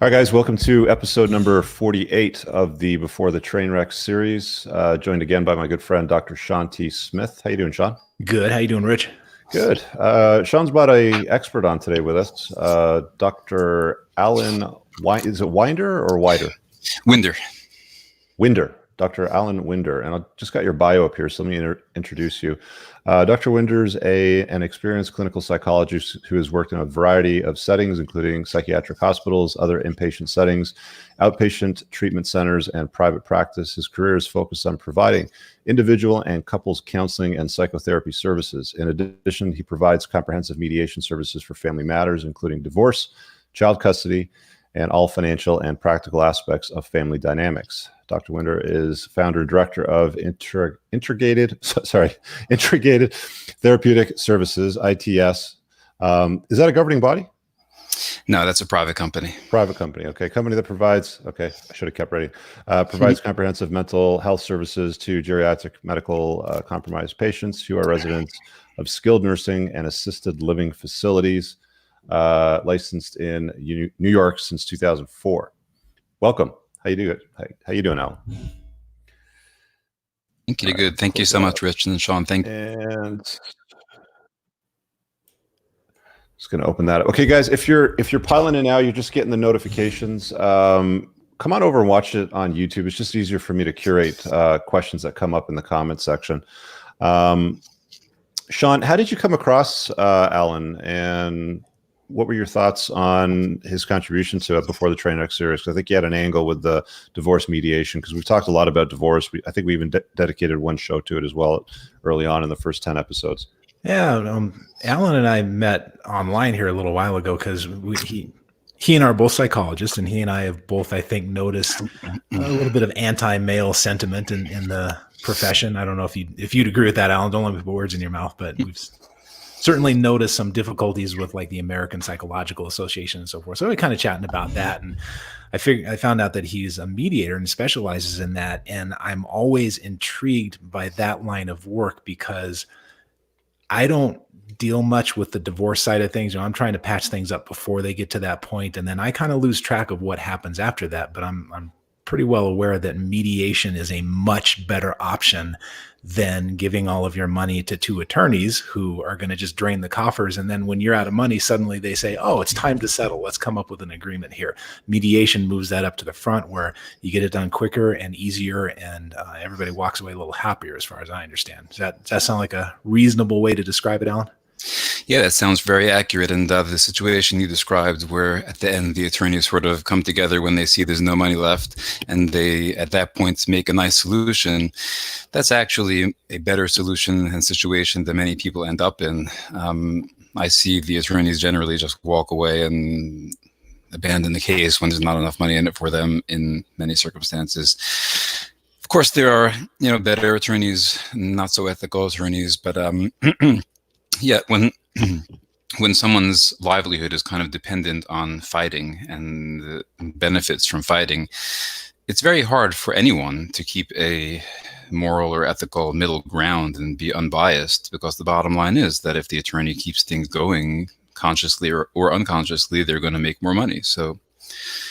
All right, guys, welcome to episode number 48 of the Before the Trainwreck series. Joined again by my good friend, Dr. Shawn T Smith. How you doing, Shawn? Good. How you doing, Rich? Good. Shawn's brought an expert on today with us, Dr. Alan. Is it Winder or Wider? Winder. Dr. Alan Winder. And I just got your bio up here, so let me introduce you. Dr. Winder's an experienced clinical psychologist who has worked in a variety of settings, including psychiatric hospitals, other inpatient settings, outpatient treatment centers, and private practice. His career is focused on providing individual and couples counseling and psychotherapy services. In addition, he provides comprehensive mediation services for family matters, including divorce, child custody, and all financial and practical aspects of family dynamics. Dr. Winder is founder and director of Integrated Therapeutic Services, ITS. Is that a governing body? No, that's a private company. Private company. Okay. Company that provides, I should have kept writing, provides comprehensive mental health services to geriatric medical compromised patients who are residents of skilled nursing and assisted living facilities, licensed in New York since 2004. Welcome. How you doing? How you doing, Al? Thank you. Good. Thank you so much, Rich and Shawn. Thank you. And just going to open that up. Okay, guys, if you're piling in now, you're just getting the notifications. Come on over and watch it on YouTube. It's just easier for me to curate questions that come up in the comment section. Shawn, how did you come across Alan, and what were your thoughts on his contribution to Before the Trainwreck series? Because I think you had an angle with the divorce mediation, because we've talked a lot about divorce. I think we even dedicated one show to it as well early on in the first 10 episodes. Yeah, Alan and I met online here a little while ago because he and I are both psychologists, and he and I have both, I think, noticed a little bit of anti-male sentiment in the profession. I don't know if you'd agree with that, Alan. Don't let me put words in your mouth, but we've certainly noticed some difficulties with like the American Psychological Association and so forth. So we're kind of chatting about that, and I found out that he's a mediator and specializes in that. And I'm always intrigued by that line of work because I don't deal much with the divorce side of things. I'm trying to patch things up before they get to that point, and then I kind of lose track of what happens after that. But I'm pretty well aware that mediation is a much better option than giving all of your money to two attorneys who are going to just drain the coffers. And then when you're out of money, suddenly they say, oh, it's time to settle. Let's come up with an agreement here. Mediation moves that up to the front where you get it done quicker and easier, and everybody walks away a little happier, as far as I understand. Does that sound like a reasonable way to describe it, Alan? Yeah, that sounds very accurate. And the situation you described, where at the end the attorneys sort of come together when they see there's no money left, and they at that point make a nice solution, that's actually a better solution and situation than many people end up in. I see the attorneys generally just walk away and abandon the case when there's not enough money in it for them in many circumstances. Of course, there are better attorneys, not so ethical attorneys, but yeah, when someone's livelihood is kind of dependent on fighting and benefits from fighting, it's very hard for anyone to keep a moral or ethical middle ground and be unbiased, because the bottom line is that if the attorney keeps things going consciously or unconsciously, they're going to make more money. So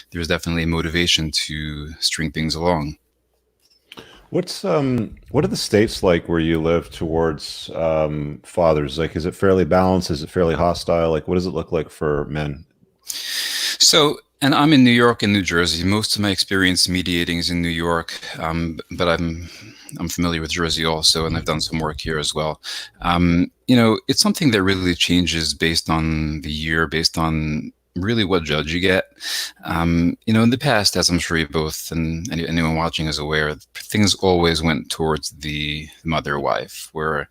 there's definitely a motivation to string things along. What are the states like where you live towards fathers? Like, is it fairly balanced? Is it fairly hostile? Like, what does it look like for men? So, and I'm in New York and New Jersey. Most of my experience mediating is in New York, but I'm familiar with Jersey also, and I've done some work here as well. It's something that really changes based on the year, based on really what judge you get. In the past, as I'm sure you both and anyone watching is aware, things always went towards the mother or wife, where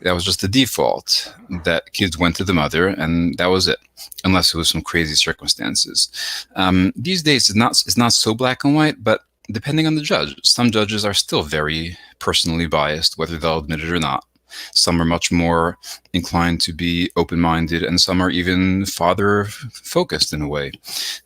that was just the default, that kids went to the mother and that was it, unless it was some crazy circumstances. These days it's not so black and white, but depending on the judge, some judges are still very personally biased, whether they'll admit it or not. Some are much more inclined to be open-minded, and some are even father-focused in a way.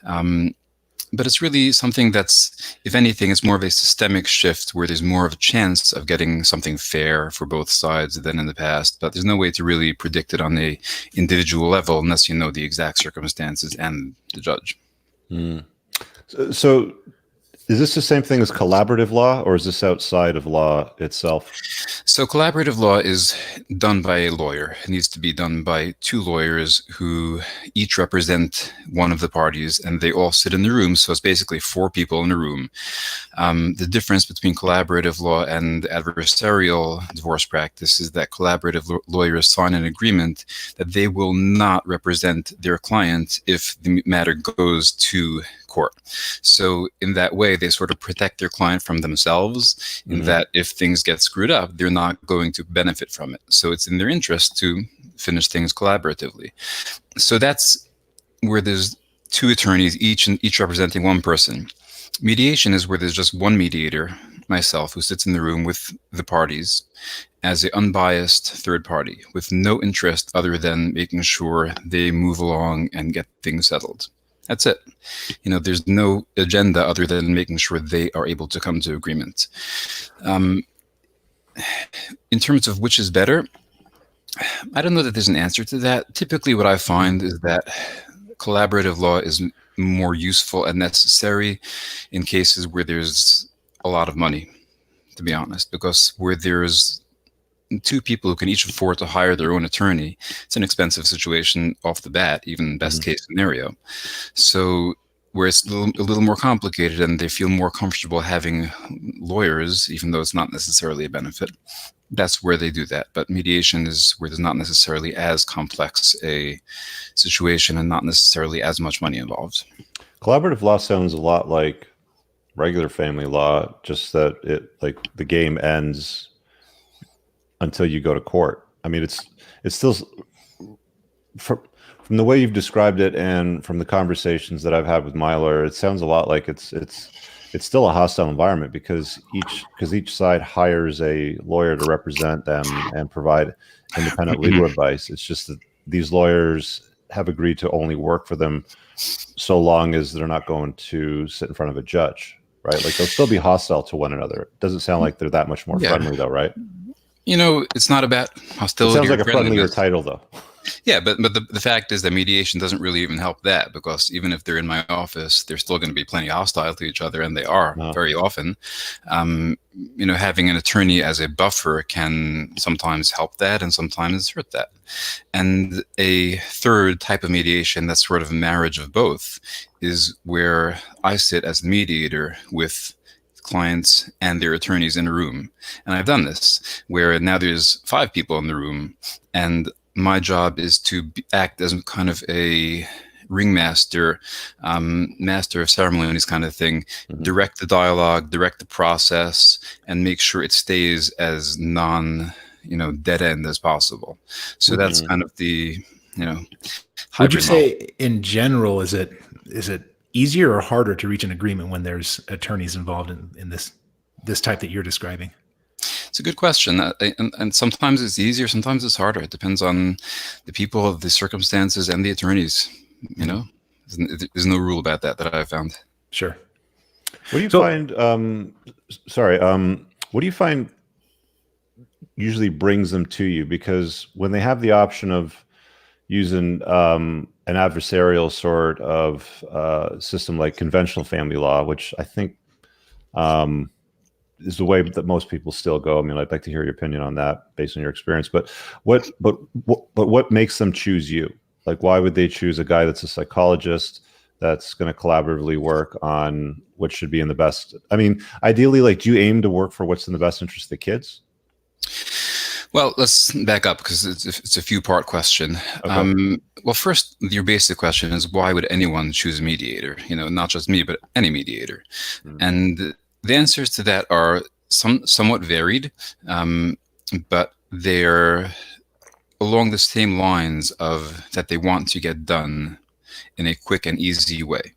But it's really something that's, if anything, it's more of a systemic shift where there's more of a chance of getting something fair for both sides than in the past. But there's no way to really predict it on a individual level unless you know the exact circumstances and the judge. So is this the same thing as collaborative law, or is this outside of law itself? So collaborative law is done by a lawyer. It needs to be done by two lawyers who each represent one of the parties, and they all sit in the room. So it's basically four people in a room. The difference between collaborative law and adversarial divorce practice is that collaborative lawyers sign an agreement that they will not represent their client if the matter goes to court. So in that way, they sort of protect their client from themselves, in that if things get screwed up, they're not going to benefit from it. So it's in their interest to finish things collaboratively. So that's where there's two attorneys, each representing one person. Mediation is where there's just one mediator, myself, who sits in the room with the parties as an unbiased third party with no interest other than making sure they move along and get things settled. That's it. There's no agenda other than making sure they are able to come to agreement. In terms of which is better, I don't know that there's an answer to that. Typically what I find is that collaborative law is more useful and necessary in cases where there's a lot of money, to be honest, because where there's two people who can each afford to hire their own attorney, it's an expensive situation off the bat, even best case scenario. So where it's a little more complicated and they feel more comfortable having lawyers, even though it's not necessarily a benefit, that's where they do that. But mediation is where there's not necessarily as complex a situation and not necessarily as much money involved. Collaborative law sounds a lot like regular family law, just that the game ends until you go to court. I mean, it's still, from the way you've described it and from the conversations that I've had with my lawyer, it sounds a lot like it's still a hostile environment because each side hires a lawyer to represent them and provide independent legal advice. It's just that these lawyers have agreed to only work for them so long as they're not going to sit in front of a judge, right? Like they'll still be hostile to one another. It doesn't sound like they're that much more friendly though, right? It's not about hostility. It sounds like a friendlier title though. Yeah, but the fact is that mediation doesn't really even help that, because even if they're in my office, they're still going to be plenty hostile to each other, and they are very often. Having an attorney as a buffer can sometimes help that and sometimes hurt that. And a third type of mediation that's sort of a marriage of both is where I sit as the mediator with clients and their attorneys in a room. And I've done this where now there's 5 people in the room, and my job is to act as kind of a ringmaster, master of ceremonies kind of thing, direct the dialogue, direct the process, and make sure it stays as dead end as possible. So that's kind of the, Would you say in general, is it easier or harder to reach an agreement when there's attorneys involved in this type that you're describing? It's a good question, and sometimes it's easier, sometimes it's harder. It depends on the people, the circumstances, and the attorneys. There's no rule about that I've found. Sure. What do you find? What do you find usually brings them to you? Because when they have the option of using an adversarial sort of system like conventional family law, which I think is the way that most people still go. I mean, I'd like to hear your opinion on that based on your experience. But what makes them choose you? Like, why would they choose a guy that's a psychologist that's going to collaboratively work on what should be in the best? I mean, ideally, do you aim to work for what's in the best interest of the kids? Well, let's back up because it's a few-part question. Okay. Well, first, your basic question is why would anyone choose a mediator? Not just me, but any mediator. And the answers to that are somewhat varied, but they're along the same lines of that they want to get done in a quick and easy way.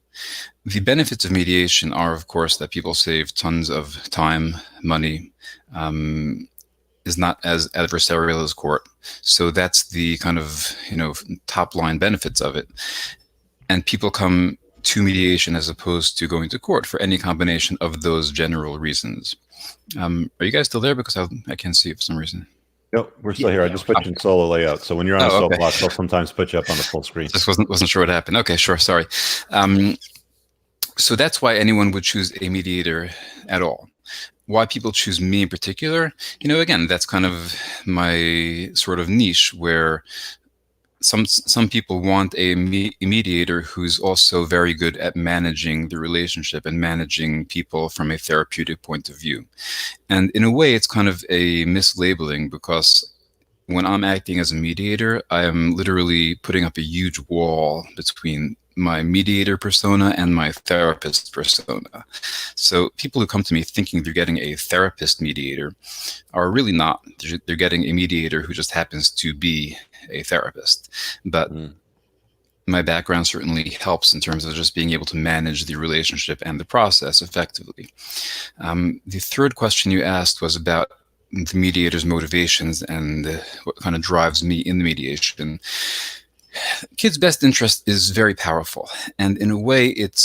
The benefits of mediation are, of course, that people save tons of time, money, is not as adversarial as court. So that's the kind of, top line benefits of it. And people come to mediation as opposed to going to court for any combination of those general reasons. Are you guys still there? Because I can't see it for some reason. Nope, we're still here. I just put you in solo layout. So when you're on a soapbox, I'll sometimes put you up on the full screen. Just wasn't sure what happened. Okay, sure. Sorry. So that's why anyone would choose a mediator at all. Why people choose me in particular, again, that's kind of my sort of niche, where some people want a mediator who's also very good at managing the relationship and managing people from a therapeutic point of view. And in a way, it's kind of a mislabeling, because when I'm acting as a mediator, I am literally putting up a huge wall between my mediator persona and my therapist persona. So people who come to me thinking they're getting a therapist mediator are really not. They're getting a mediator who just happens to be a therapist. But my background certainly helps in terms of just being able to manage the relationship and the process effectively. The third question you asked was about the mediator's motivations and what kind of drives me in the mediation. Kids' best interest is very powerful, and in a way, it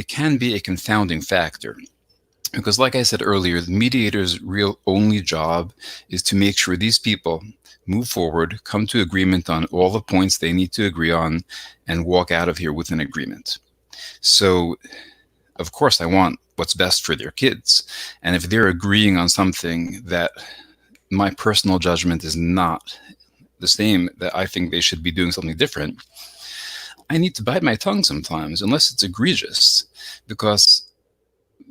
can be a confounding factor, because, like I said earlier, the mediator's real only job is to make sure these people move forward, come to agreement on all the points they need to agree on, and walk out of here with an agreement. So, of course, I want what's best for their kids, and if they're agreeing on something that my personal judgment is not the same, that I think they should be doing something different, I need to bite my tongue sometimes, unless it's egregious, because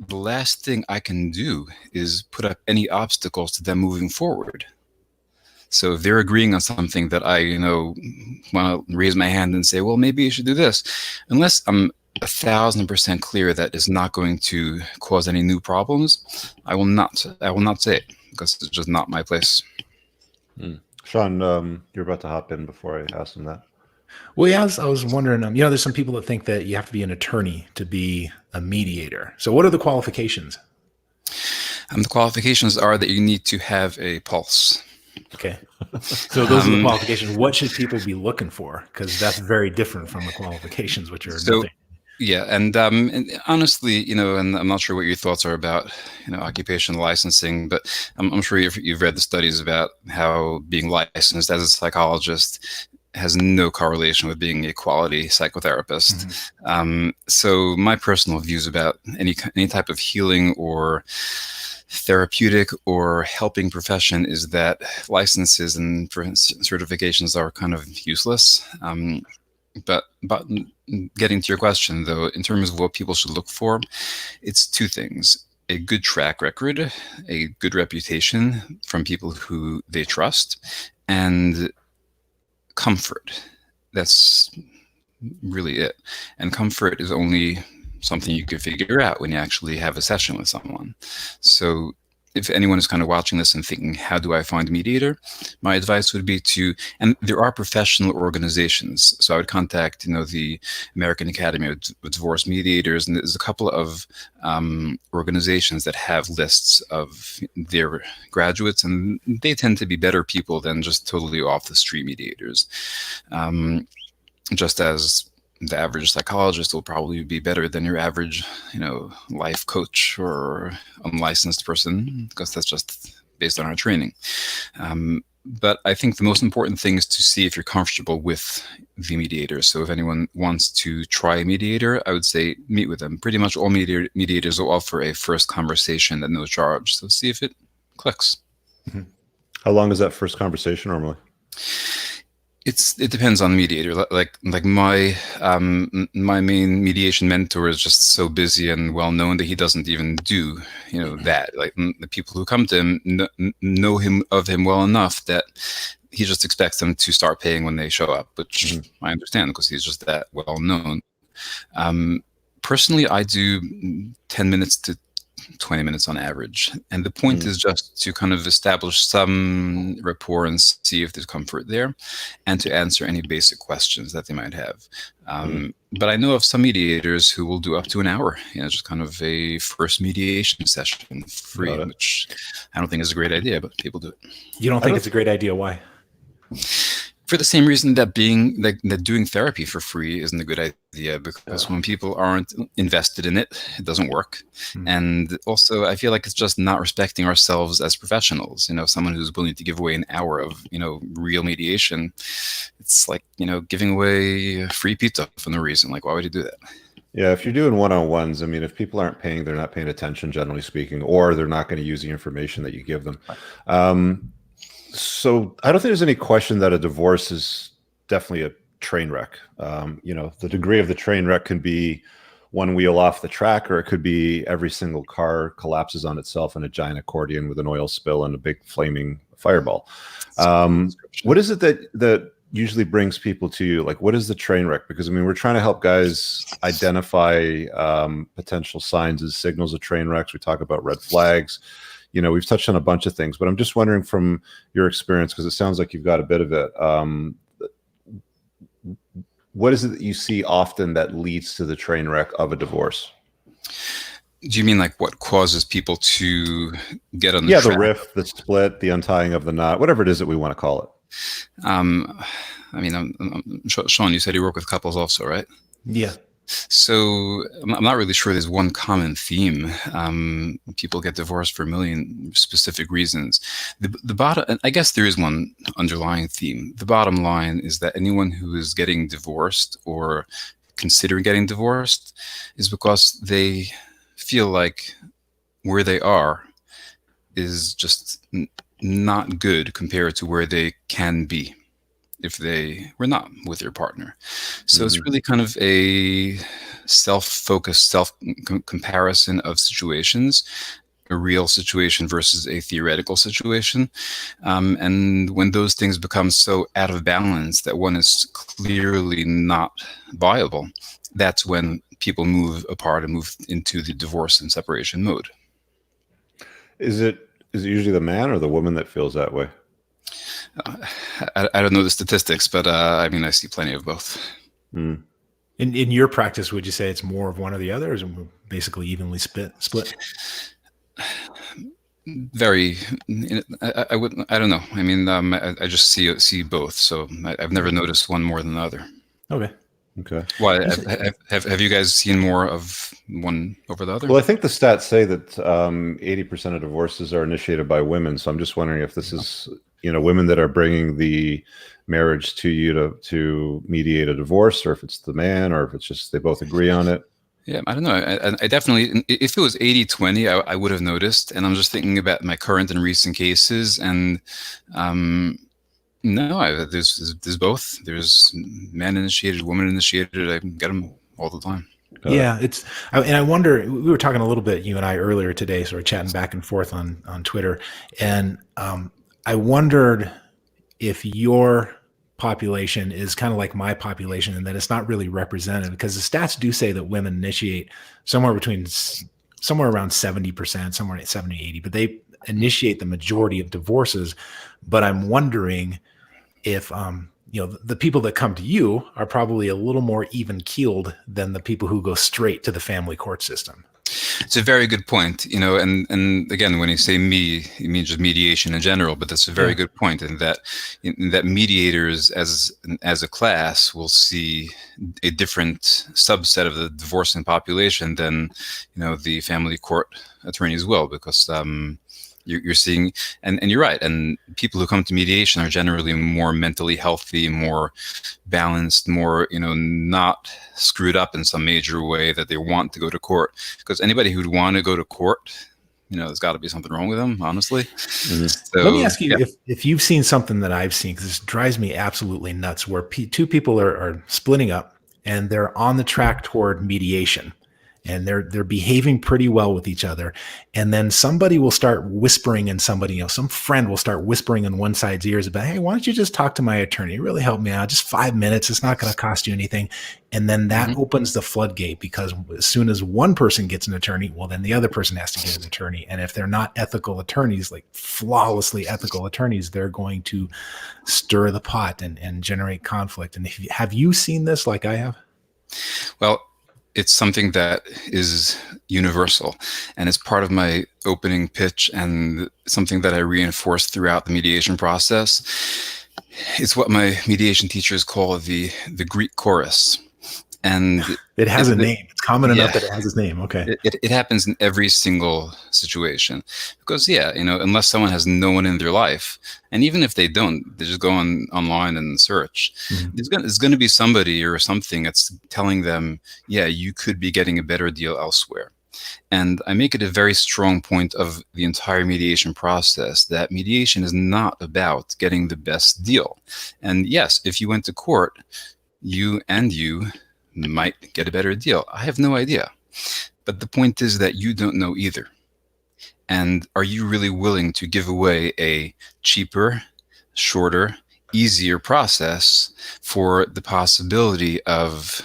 the last thing I can do is put up any obstacles to them moving forward. So if they're agreeing on something that I, want to raise my hand and say, well, maybe you should do this, unless I'm 1,000% clear that it's not going to cause any new problems, I will not say it, because it's just not my place. Shawn, you're about to hop in before I ask him that. Well, yeah, I was wondering, there's some people that think that you have to be an attorney to be a mediator. So what are the qualifications? The qualifications are that you need to have a pulse. Okay. So those are the qualifications. What should people be looking for? Because that's very different from the qualifications, which are nothing. Yeah, and honestly, and I'm not sure what your thoughts are about, occupational licensing, but I'm sure you've read the studies about how being licensed as a psychologist has no correlation with being a quality psychotherapist. So my personal views about any type of healing or therapeutic or helping profession is that licenses and certifications are kind of useless. But getting to your question, though, in terms of what people should look for, it's two things: a good track record, a good reputation from people who they trust, and comfort. That's really it. And comfort is only something you can figure out when you actually have a session with someone. So if anyone is kind of watching this and thinking, how do I find a mediator? My advice would be and there are professional organizations. So I would contact, the American Academy of Divorce Mediators, and there's a couple of organizations that have lists of their graduates, and they tend to be better people than just totally off the street mediators. Just as the average psychologist will probably be better than your average, life coach or unlicensed person, because that's just based on our training. But I think the most important thing is to see if you're comfortable with the mediator. So if anyone wants to try a mediator, I would say meet with them. Pretty much all mediators will offer a first conversation at no charge. So see if it clicks. How long is that first conversation normally? It depends on the mediator. Like my main mediation mentor is just so busy and well known that he doesn't even do that. Like the people who come to him know him well enough that he just expects them to start paying when they show up, which I understand, because he's just that well known. Personally, I do 10 minutes to 20 minutes on average. And the point is just to kind of establish some rapport and see if there's comfort there, and to answer any basic questions that they might have. But I know of some mediators who will do up to an hour, just kind of a first mediation session free, which I don't think is a great idea, but people do it. You don't think it's a great idea? Why? For the same reason that that doing therapy for free isn't a good idea, because when people aren't invested in it, it doesn't work. And also, I feel like it's just not respecting ourselves as professionals. Someone who's willing to give away an hour of real mediation, it's like giving away free pizza for no reason. Like, why would you do that? Yeah, if you're doing one-on-ones, I mean, if people aren't paying, they're not paying attention, generally speaking, or they're not going to use the information that you give them. So I don't think there's any question that a divorce is definitely a train wreck. The degree of the train wreck can be one wheel off the track, or it could be every single car collapses on itself in a giant accordion with an oil spill and a big flaming fireball. What is it that usually brings people to you? Like, what is the train wreck? Because I mean, we're trying to help guys identify potential signs and signals of train wrecks. We talk about red flags. We've touched on a bunch of things, but I'm just wondering from your experience, because it sounds like you've got a bit of it. What is it that you see often that leads to the train wreck of a divorce? Do you mean like what causes people to get on the track? The rift, the split, the untying of the knot, whatever it is that we want to call it. I mean, Shawn, you said you work with couples also, right? Yeah. So I'm not really sure there's one common theme. People get divorced for a million specific reasons. The bottom, and I guess there is one underlying theme. The bottom line is that anyone who is getting divorced or considering getting divorced is because they feel like where they are is just not good compared to where they can be if they were not with their partner. So it's really kind of a self-focused, self-comparison of situations, a real situation versus a theoretical situation. And when those things become so out of balance that one is clearly not viable, that's when people move apart and move into the divorce and separation mode. Is it usually the man or the woman that feels that way? I don't know the statistics, but I mean, I see plenty of both. In your practice, would you say it's more of one or the other, or is it basically evenly split? Very. I don't know. I mean, I just see both. So I've never noticed one more than the other. Okay. Why have you guys seen more of one over the other? Well, I think the stats say that 80% of divorces are initiated by women. So I'm just wondering if this is, women that are bringing the marriage to you to mediate a divorce, or if it's the man, or if it's just they both agree on it. Yeah, I don't know. I definitely, if it was 80-20, I would have noticed. And I'm just thinking about my current and recent cases, and no, there's both. There's man initiated, woman initiated. I get them all the time. Yeah, and I wonder. We were talking a little bit, you and I, earlier today, sort of chatting back and forth on Twitter, and I wondered if your population is kind of like my population, and that it's not really represented, because the stats do say that women initiate somewhere around 70%, somewhere at 70, 80, but they initiate the majority of divorces. But I'm wondering if the people that come to you are probably a little more even keeled than the people who go straight to the family court system. It's a very good point, and again, when you say me, you mean just mediation in general, but that's a very good point, in that mediators as a class will see a different subset of the divorcing population than, the family court attorneys will, because you're seeing, and you're right, and people who come to mediation are generally more mentally healthy, more balanced, more, not screwed up in some major way that they want to go to court. Because anybody who'd want to go to court, there's got to be something wrong with them, honestly. So, let me ask you if you've seen something that I've seen, because this drives me absolutely nuts, where two people are splitting up and they're on the track toward mediation. And they're behaving pretty well with each other. And then somebody will start whispering in somebody, some friend will start whispering in one side's ears about, hey, why don't you just talk to my attorney? Really help me out. Just 5 minutes. It's not going to cost you anything. And then that opens the floodgate, because as soon as one person gets an attorney, well, then the other person has to get an attorney. And if they're not ethical attorneys, like flawlessly ethical attorneys, they're going to stir the pot and generate conflict. And have you seen this like I have? Well, it's something that is universal, and it's part of my opening pitch, and something that I reinforce throughout the mediation process. It's what my mediation teachers call the Greek chorus. And It has a name. It's common enough yeah. that it has its name. Okay. It happens in every single situation because, yeah, unless someone has no one in their life, and even if they don't, they just go online and search. There's going to be somebody or something that's telling them, yeah, you could be getting a better deal elsewhere. And I make it a very strong point of the entire mediation process that mediation is not about getting the best deal. And yes, if you went to court, you might get a better deal. I have no idea. But the point is that you don't know either. And are you really willing to give away a cheaper, shorter, easier process for the possibility of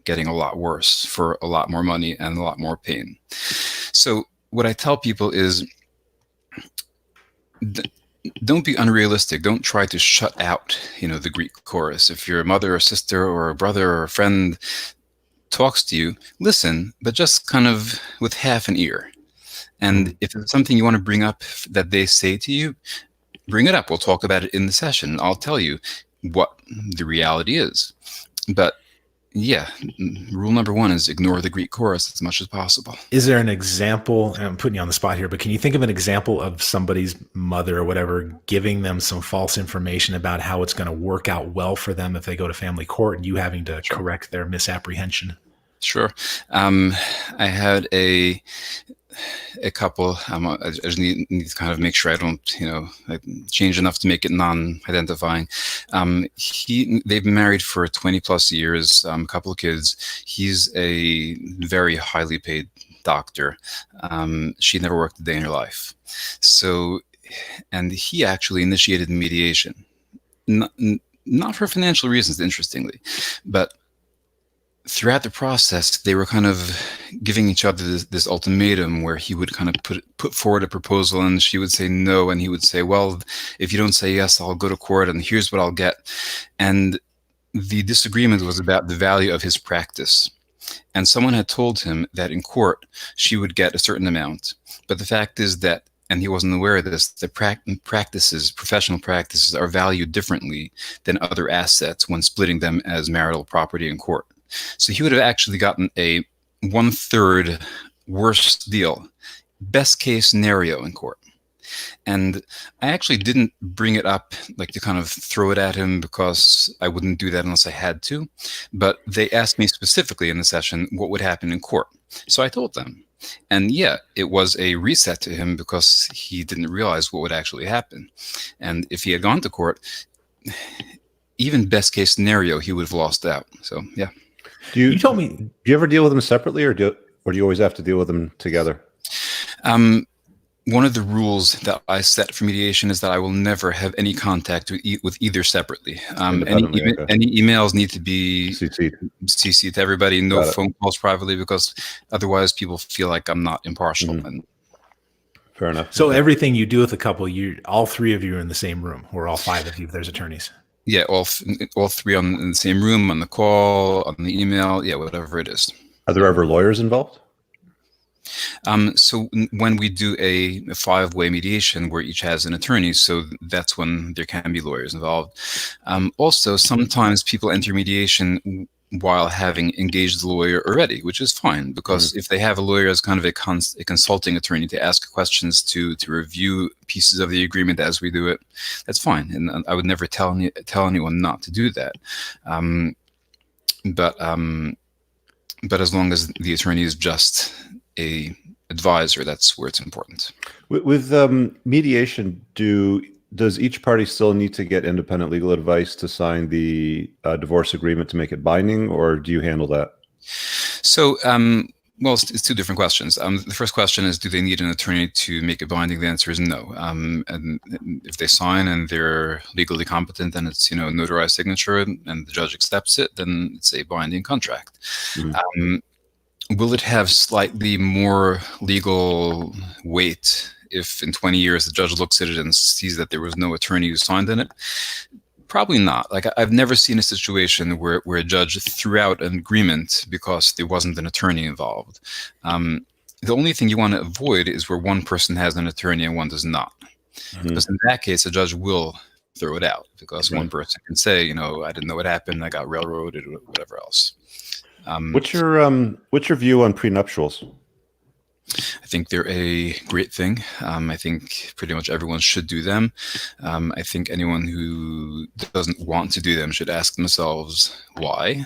getting a lot worse for a lot more money and a lot more pain? So what I tell people is, don't be unrealistic. Don't try to shut out, the Greek chorus. If your mother or sister or a brother or a friend talks to you, listen, but just kind of with half an ear. And if it's something you want to bring up that they say to you, bring it up. We'll talk about it in the session. I'll tell you what the reality is. But yeah, rule number one is ignore the Greek chorus as much as possible. Is there an example, and I'm putting you on the spot here, but can you think of an example of somebody's mother or whatever giving them some false information about how it's going to work out well for them if they go to family court and you having to correct their misapprehension? Sure. I had a couple. I just need to kind of make sure I don't, change enough to make it non-identifying. They've been married for 20 plus years, a couple of kids. He's a very highly paid doctor. She never worked a day in her life. So, and he actually initiated mediation, not for financial reasons, interestingly, but throughout the process, they were kind of giving each other this ultimatum where he would kind of put forward a proposal and she would say no. And he would say, well, if you don't say yes, I'll go to court and here's what I'll get. And the disagreement was about the value of his practice. And someone had told him that in court, she would get a certain amount. But the fact is that, and he wasn't aware of this, the professional practices are valued differently than other assets when splitting them as marital property in court. So he would have actually gotten a 1/3 worse deal, best case scenario in court. And I actually didn't bring it up like to kind of throw it at him because I wouldn't do that unless I had to. But they asked me specifically in the session what would happen in court. So I told them. And yeah, it was a reset to him because he didn't realize what would actually happen. And if he had gone to court, even best case scenario, he would have lost out. So yeah. You told me. Do you ever deal with them separately, or do you always have to deal with them together? One of the rules that I set for mediation is that I will never have any contact with either separately. Any emails need to be CC'd to everybody. No phone calls privately, because otherwise people feel like I'm not impartial. And fair enough. So everything you do with a couple, all three of you are in the same room, or all five of you if there's attorneys. Yeah, all three in the same room, on the call, on the email, yeah, whatever it is. Are there ever lawyers involved? So when we do a 5-way mediation where each has an attorney, so that's when there can be lawyers involved. Also, sometimes people enter mediation while having engaged the lawyer already, which is fine, because if they have a lawyer as kind of a consulting attorney to ask questions, to review pieces of the agreement as we do it, that's fine. And I would never tell anyone not to do that. But as long as the attorney is just a advisor, that's where it's important. With mediation, does each party still need to get independent legal advice to sign the divorce agreement to make it binding, or do you handle that? So, well, it's two different questions. The first question is, do they need an attorney to make it binding? The answer is no. And if they sign and they're legally competent and it's, notarized signature and the judge accepts it, then it's a binding contract. Will it have slightly more legal weight if in 20 years the judge looks at it and sees that there was no attorney who signed in it? Probably not. Like, I've never seen a situation where a judge threw out an agreement because there wasn't an attorney involved. The only thing you want to avoid is where one person has an attorney and one does not. Because in that case, a judge will throw it out, because one person can say, I didn't know what happened, I got railroaded, or whatever else. What's your view on prenuptials? I think they're a great thing. I think pretty much everyone should do them. I think anyone who doesn't want to do them should ask themselves why,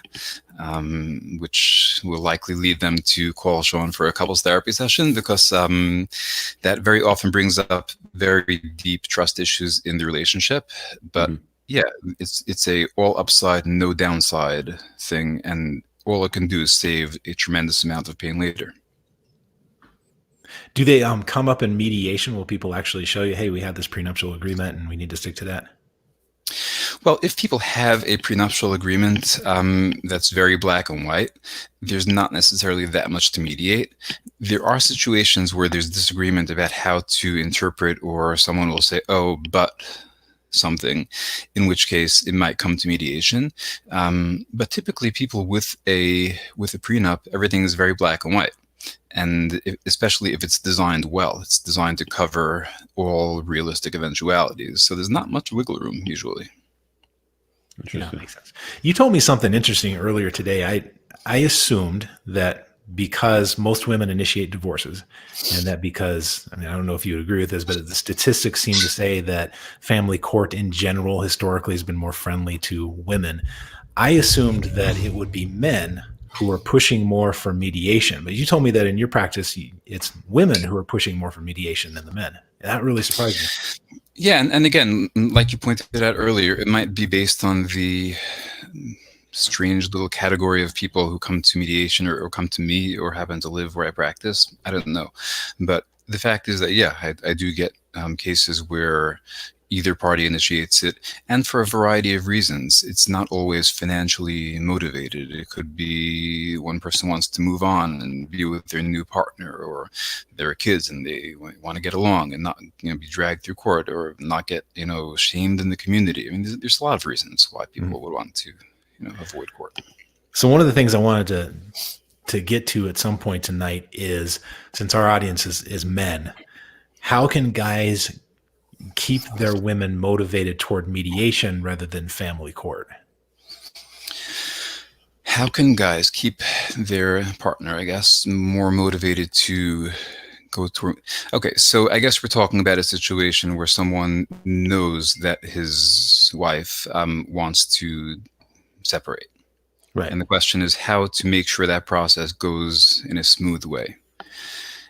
which will likely lead them to call Shawn for a couples therapy session, because that very often brings up very deep trust issues in the relationship. But yeah, it's a all upside, no downside thing, and all it can do is save a tremendous amount of pain later. Do they come up in mediation? Will people actually show you, hey, we have this prenuptial agreement and we need to stick to that? Well, if people have a prenuptial agreement that's very black and white, there's not necessarily that much to mediate. There are situations where there's disagreement about how to interpret, or someone will say, oh, but something, in which case it might come to mediation. But typically people with a prenup, everything is very black and white. And especially if it's designed well, it's designed to cover all realistic eventualities. So there's not much wiggle room usually. Yeah, makes sense. You told me something interesting earlier today. I assumed that because most women initiate divorces, and that because, I mean, I don't know if you would agree with this, but the statistics seem to say that family court in general historically has been more friendly to women. I assumed that it would be men who are pushing more for mediation. But you told me that in your practice, it's women who are pushing more for mediation than the men. That really surprised me. Yeah, and again, like you pointed out earlier, it might be based on the strange little category of people who come to mediation or come to me or happen to live where I practice. I don't know. But the fact is that, yeah, I do get cases where either party initiates it, and for a variety of reasons. It's not always financially motivated. It could be one person wants to move on and be with their new partner, or there are kids and they want to get along and not, be dragged through court, or not get, shamed in the community. I mean, there's a lot of reasons why people would want to, avoid court. So one of the things I wanted to get to at some point tonight is, since our audience is men, how can guys keep their women motivated toward mediation rather than family court? How can guys keep their partner, I guess, more motivated to go through? Okay, so I guess we're talking about a situation where someone knows that his wife wants to separate. Right. And the question is how to make sure that process goes in a smooth way.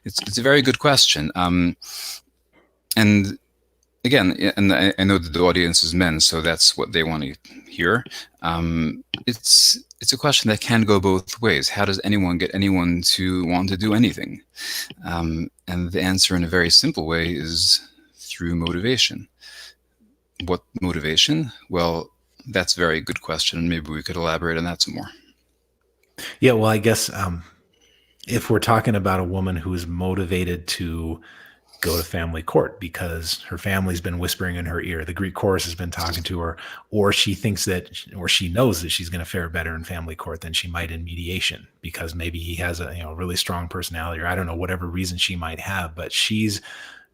It's a very good question. And again, and I know that the audience is men, so that's what they want to hear. It's a question that can go both ways. How does anyone get anyone to want to do anything? And the answer in a very simple way is through motivation. What motivation? Well, that's a very good question. Maybe we could elaborate on that some more. Yeah, well, I guess if we're talking about a woman who is motivated to go to family court because her family's been whispering in her ear, the Greek chorus has been talking to her, or she thinks that, or she knows that she's going to fare better in family court than she might in mediation because maybe he has a really strong personality, or I don't know, whatever reason she might have, but she's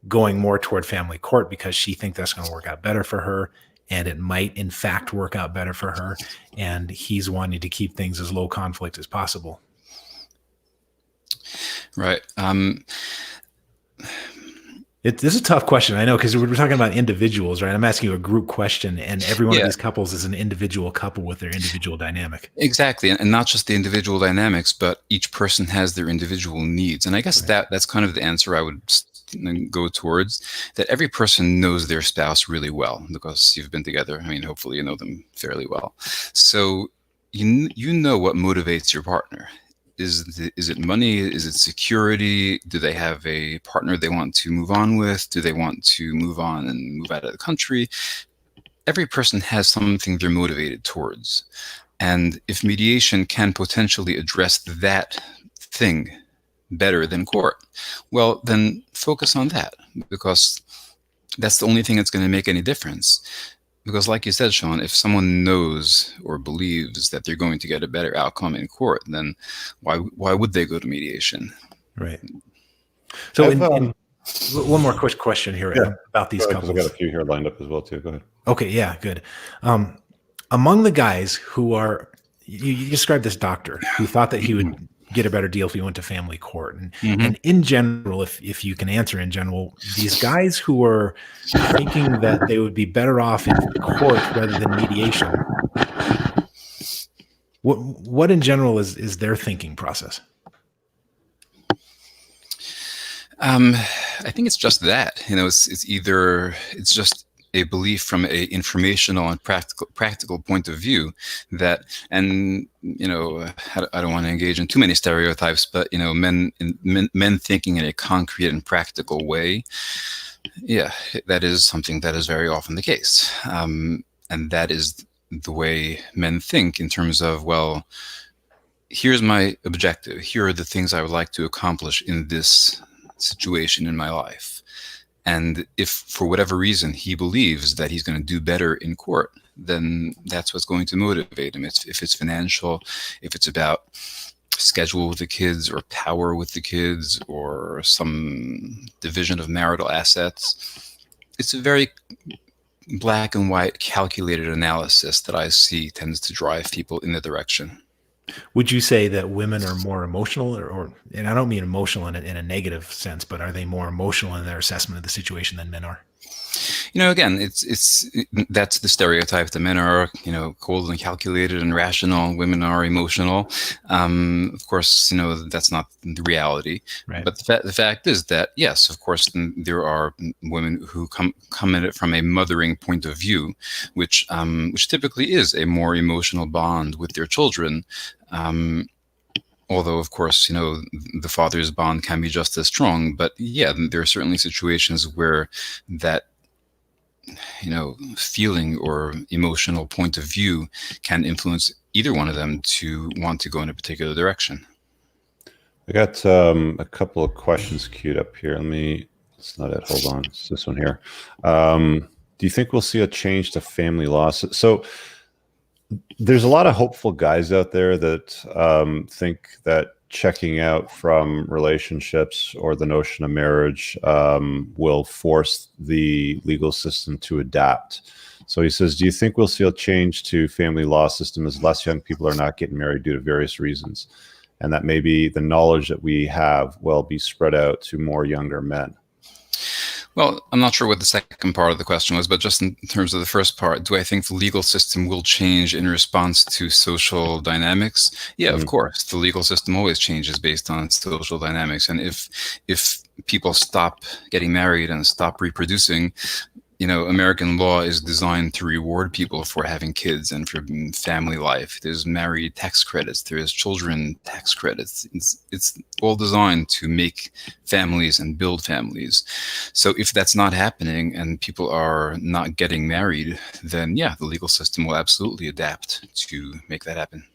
going more toward family court because she thinks that's going to work out better for her. And it might, in fact, work out better for her. And he's wanting to keep things as low conflict as possible. Right. This is a tough question, I know, because we're talking about individuals, right? I'm asking you a group question, and every one of these couples is an individual couple with their individual dynamic. Exactly, and not just the individual dynamics, but each person has their individual needs. And I guess that's kind of the answer I would go towards, that every person knows their spouse really well because you've been together. I mean, hopefully you know them fairly well. So you know what motivates your partner. Is it money? Is it security? Do they have a partner they want to move on with? Do they want to move on and move out of the country? Every person has something they're motivated towards. And if mediation can potentially address that thing better than court, well, then focus on that, because that's the only thing that's going to make any difference. Because like you said, Shawn, if someone knows or believes that they're going to get a better outcome in court, then why would they go to mediation? Right. So one more quick question here about these couples. I've got a few here lined up as well too. Go ahead. Okay. Yeah, good. Among the guys who are, you described this doctor who thought that he would get a better deal if he went to family court. And, Mhm. and in general, if you can answer in general, these guys who are thinking that they would be better off in court rather than mediation, what in general is their thinking process? I think it's just that, it's just a belief from a informational and practical point of view that, and I don't want to engage in too many stereotypes, but men thinking in a concrete and practical way, yeah, that is something that is very often the case, and that is the way men think in terms of, well, here's my objective, here are the things I would like to accomplish in this situation in my life. And if for whatever reason he believes that he's going to do better in court, then that's what's going to motivate him. If it's financial, if it's about schedule with the kids or power with the kids or some division of marital assets, it's a very black and white calculated analysis that I see tends to drive people in the direction. Would you say that women are more emotional, or and I don't mean emotional in a negative sense, but are they more emotional in their assessment of the situation than men are? Again, that's the stereotype. The men are, cold and calculated and rational, and women are emotional. Of course, that's not the reality. Right. But the fact is that, yes, of course, there are women who come at it from a mothering point of view, which typically is a more emotional bond with their children. Although, of course, the father's bond can be just as strong. But yeah, there are certainly situations where that feeling or emotional point of view can influence either one of them to want to go in a particular direction. I got a couple of questions queued up here. That's not it. Hold on. It's this one here. Do you think we'll see a change to family law? So there's a lot of hopeful guys out there that think that checking out from relationships or the notion of marriage will force the legal system to adapt. So he says, do you think we'll see a change to family law system as less young people are not getting married due to various reasons? And that maybe the knowledge that we have will be spread out to more younger men? Well, I'm not sure what the second part of the question was, but just in terms of the first part, do I think the legal system will change in response to social dynamics? Yeah, of course. The legal system always changes based on social dynamics. And if people stop getting married and stop reproducing, American law is designed to reward people for having kids and for family life. There's married tax credits. There's children tax credits. It's all designed to make families and build families. So if that's not happening and people are not getting married, then yeah, the legal system will absolutely adapt to make that happen.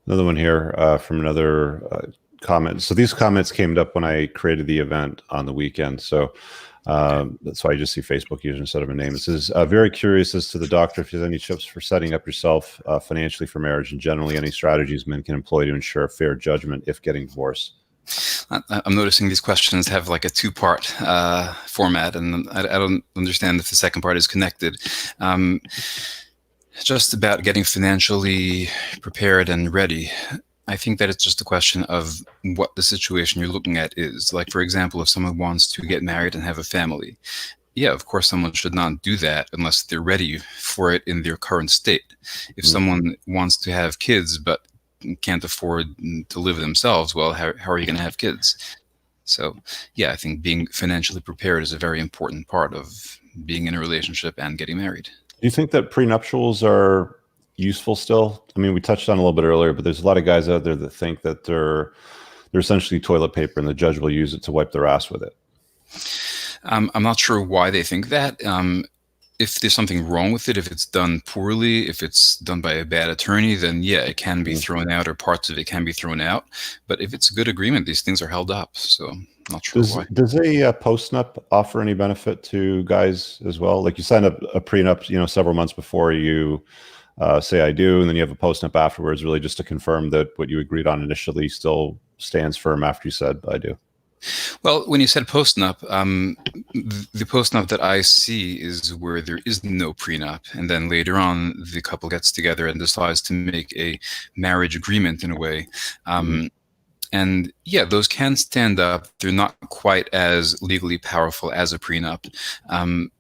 Another one here from another comment. So these comments came up when I created the event on the weekend. So that's why I just see Facebook user instead of a name. It says, very curious as to the doctor if you have any tips for setting up yourself financially for marriage, and generally any strategies men can employ to ensure a fair judgment if getting divorced. I'm noticing these questions have like a two-part format, and I don't understand if the second part is connected. Just about getting financially prepared and ready. I think that it's just a question of what the situation you're looking at is. Like, for example, if someone wants to get married and have a family, yeah, of course, someone should not do that unless they're ready for it in their current state. If someone wants to have kids but can't afford to live themselves, well, how are you going to have kids? So, yeah, I think being financially prepared is a very important part of being in a relationship and getting married. Do you think that prenuptials are useful still? I mean, we touched on a little bit earlier, but there's a lot of guys out there that think that they're essentially toilet paper and the judge will use it to wipe their ass with it. I'm not sure why they think that. If there's something wrong with it, if it's done poorly, if it's done by a bad attorney, then yeah, it can be thrown out, or parts of it can be thrown out. But if it's a good agreement, these things are held up. So I'm not sure why. Does a postnup offer any benefit to guys as well? Like, you sign up a prenup, several months before you say I do, and then you have a postnup afterwards, really just to confirm that what you agreed on initially still stands firm after you said I do. Well, when you said postnup, the postnup that I see is where there is no prenup, and then later on the couple gets together and decides to make a marriage agreement in a way. And yeah, those can stand up. They're not quite as legally powerful as a prenup.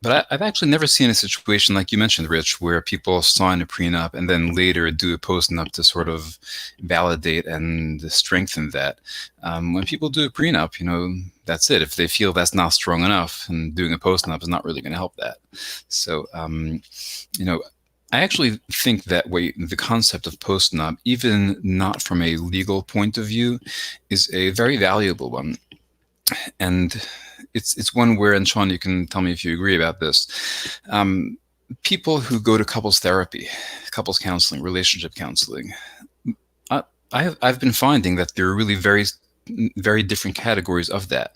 But I've actually never seen a situation like you mentioned, Rich, where people sign a prenup and then later do a postnup to sort of validate and strengthen that. When people do a prenup, you know, that's it. If they feel that's not strong enough, and doing a postnup is not really going to help that. So, you know, I actually think that the concept of postnup, even not from a legal point of view, is a very valuable one. And it's one where, and Shawn, you can tell me if you agree about this, people who go to couples therapy, couples counseling, relationship counseling, I've been finding that there are really very different categories of that.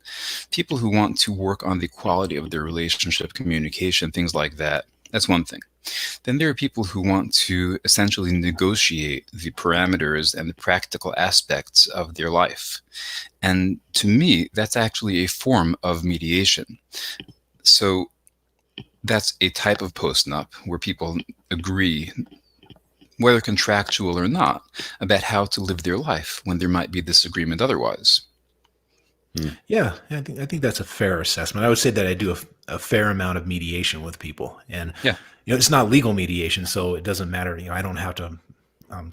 People who want to work on the quality of their relationship, communication, things like that. That's one thing. Then there are people who want to essentially negotiate the parameters and the practical aspects of their life. And to me, that's actually a form of mediation. So that's a type of postnup where people agree, whether contractual or not, about how to live their life when there might be disagreement otherwise. Yeah, I think that's a fair assessment. I would say that I do a fair amount of mediation with people, and yeah, you know, it's not legal mediation, so it doesn't matter. You know, I don't have to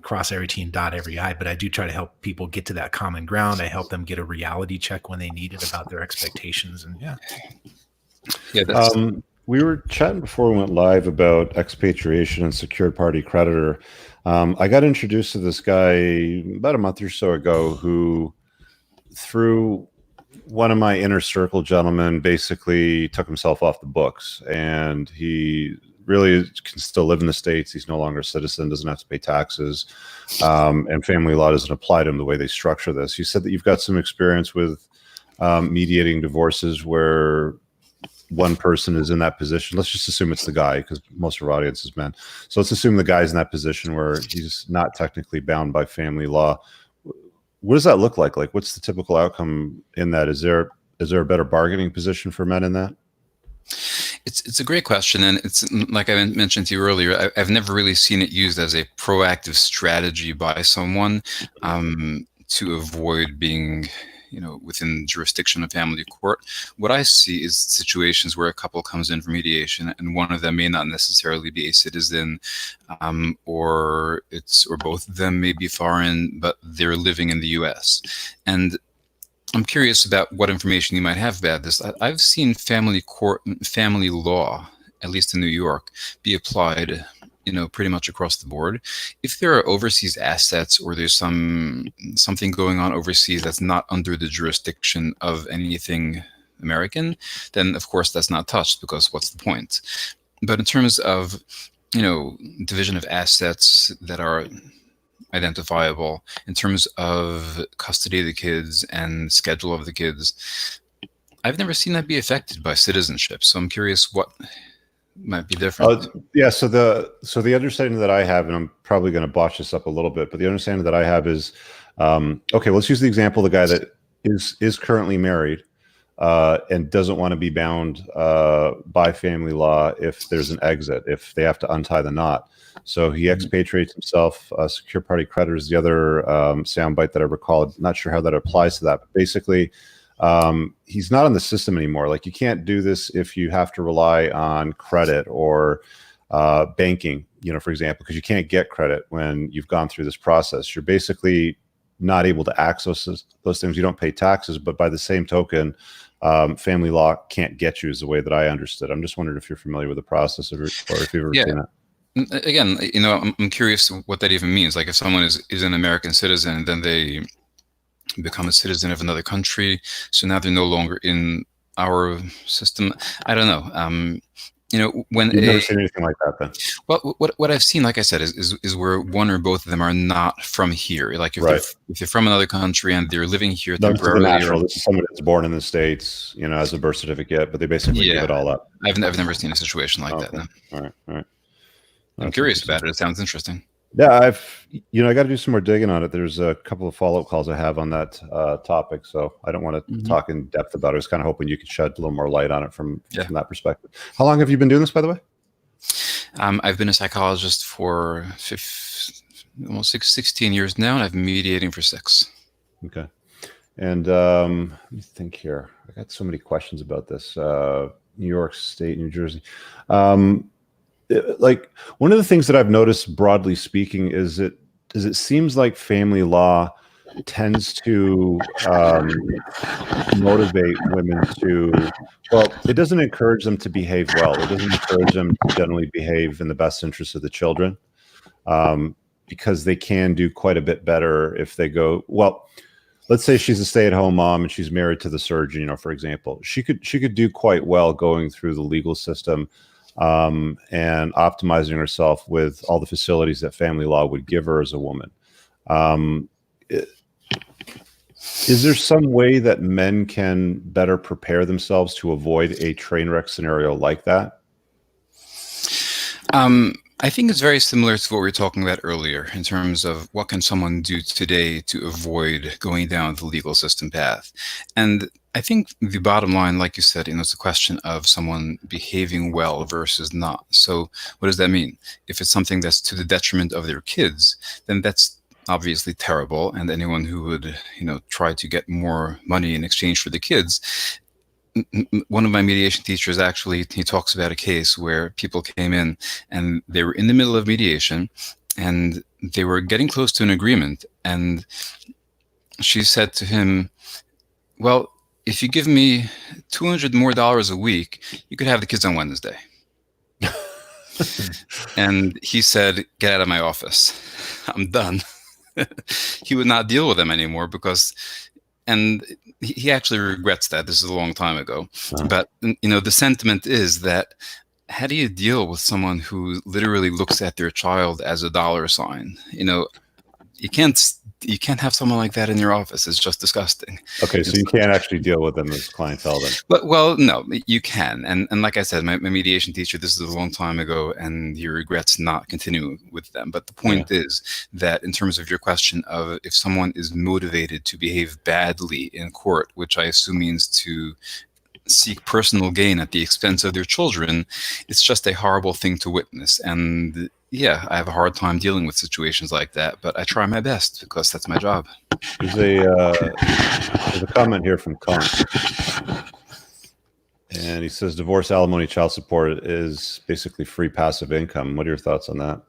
cross every T and dot every I, but I do try to help people get to that common ground. I help them get a reality check when they need it about their expectations, and That's we were chatting before we went live about expatriation and secured party creditor. I got introduced to this guy about a month or so ago who, through one of my inner circle gentlemen, basically took himself off the books, and he really can still live in the States. He's no longer a citizen, doesn't have to pay taxes, and family law doesn't apply to him the way they structure this. You said that you've got some experience with mediating divorces where one person is in that position. Let's just assume it's the guy, because most of our audience is men. So let's assume the guy's in that position where he's not technically bound by family law. What does that look like? Like, what's the typical outcome in that? Is there a better bargaining position for men in that? It's a great question, and it's like I mentioned to you earlier. I've never really seen it used as a proactive strategy by someone to avoid being, you know, within jurisdiction of family court. What I see is situations where a couple comes in for mediation, and one of them may not necessarily be a citizen, or both of them may be foreign, but they're living in the U.S. And I'm curious about what information you might have about this. I've seen family law, at least in New York, be applied, you know, pretty much across the board. If there are overseas assets, or there's something going on overseas that's not under the jurisdiction of anything American, then of course that's not touched, because what's the point? But in terms of, you know, division of assets that are identifiable, in terms of custody of the kids and schedule of the kids, I've never seen that be affected by citizenship. So I'm curious what might be different. Yeah. So the understanding that I have, and I'm probably going to botch this up a little bit, but the understanding that I have is, okay, let's use the example of the guy that is currently married and doesn't want to be bound by family law if there's an exit, if they have to untie the knot. So he expatriates himself. Secure party creditor is the other soundbite that I recall. I'm not sure how that applies to that, but basically, he's not on the system anymore. Like, you can't do this if you have to rely on credit or banking, you know, for example, because you can't get credit when you've gone through this process. You're basically not able to access those things. You don't pay taxes, but by the same token, family law can't get you, is the way that I understood. I'm just wondering if you're familiar with the process, or if you've ever seen it. Again, you know, I'm curious what that even means. Like, if someone is an American citizen, then they become a citizen of another country, so now they're no longer in our system. I don't know. You know, when you've never seen anything like that, then? Well, what I've seen, like I said, is where one or both of them are not from here. Like, if they're from another country and they're living here temporarily. This is someone that's born in the States, you know, as a birth certificate, but they basically give it all up. I've never seen a situation like that. No. All right. I'm curious about it. It sounds interesting. Yeah, I got to do some more digging on it. There's a couple of follow-up calls I have on that topic, so I don't want to talk in depth about it. I was kind of hoping you could shed a little more light on it from that perspective. How long have you been doing this, by the way? I've been a psychologist for almost 16 years now, and I've been mediating for 6. Okay. And let me think here. I got so many questions about this. New York State, New Jersey. Like one of the things that I've noticed, broadly speaking, is it seems like family law tends to motivate women to, well, it doesn't encourage them to behave well. It doesn't encourage them to generally behave in the best interest of the children, because they can do quite a bit better if they go, well, let's say she's a stay-at-home mom and she's married to the surgeon, for example. She could do quite well going through the legal system and optimizing herself with all the facilities that family law would give her as a woman. Is there some way that men can better prepare themselves to avoid a train wreck scenario like that? I think it's very similar to what we were talking about earlier in terms of what can someone do today to avoid going down the legal system path. And I think the bottom line, like you said, it's a question of someone behaving well versus not. So what does that mean? If it's something that's to the detriment of their kids, then that's obviously terrible. And anyone who would, try to get more money in exchange for the kids. One of my mediation teachers, actually, he talks about a case where people came in and they were in the middle of mediation and they were getting close to an agreement. And she said to him, well, if you give me $200 more a week, you could have the kids on Wednesday. And he said, get out of my office. I'm done. He would not deal with them anymore and he actually regrets that. This is a long time ago. But, the sentiment is that how do you deal with someone who literally looks at their child as a dollar sign? You can't have someone like that in your office. It's just disgusting. Okay, so you can't actually deal with them as clientele then? But, well, no, you can. And like I said, my mediation teacher, this is a long time ago, and he regrets not continuing with them. But the point is that in terms of your question of if someone is motivated to behave badly in court, which I assume means to seek personal gain at the expense of their children, it's just a horrible thing to witness. And yeah, I have a hard time dealing with situations like that, but I try my best because that's my job. There's a comment here from Kant, and he says divorce, alimony, child support is basically free passive income. What are your thoughts on that?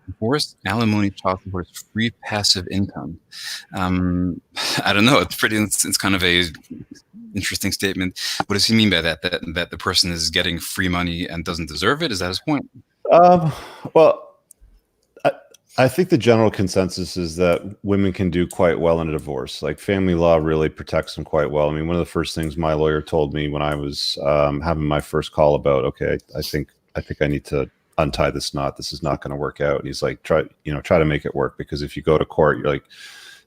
Divorce, alimony, child support is free passive income. I don't know. It's kind of a interesting statement. What does he mean by that? That the person is getting free money and doesn't deserve it? Is that his point? Well, I think the general consensus is that women can do quite well in a divorce. Like family law really protects them quite well. I mean, one of the first things my lawyer told me when I was having my first call about, okay, I think I need to untie this knot. This is not going to work out. And he's like, try to make it work, because if you go to court,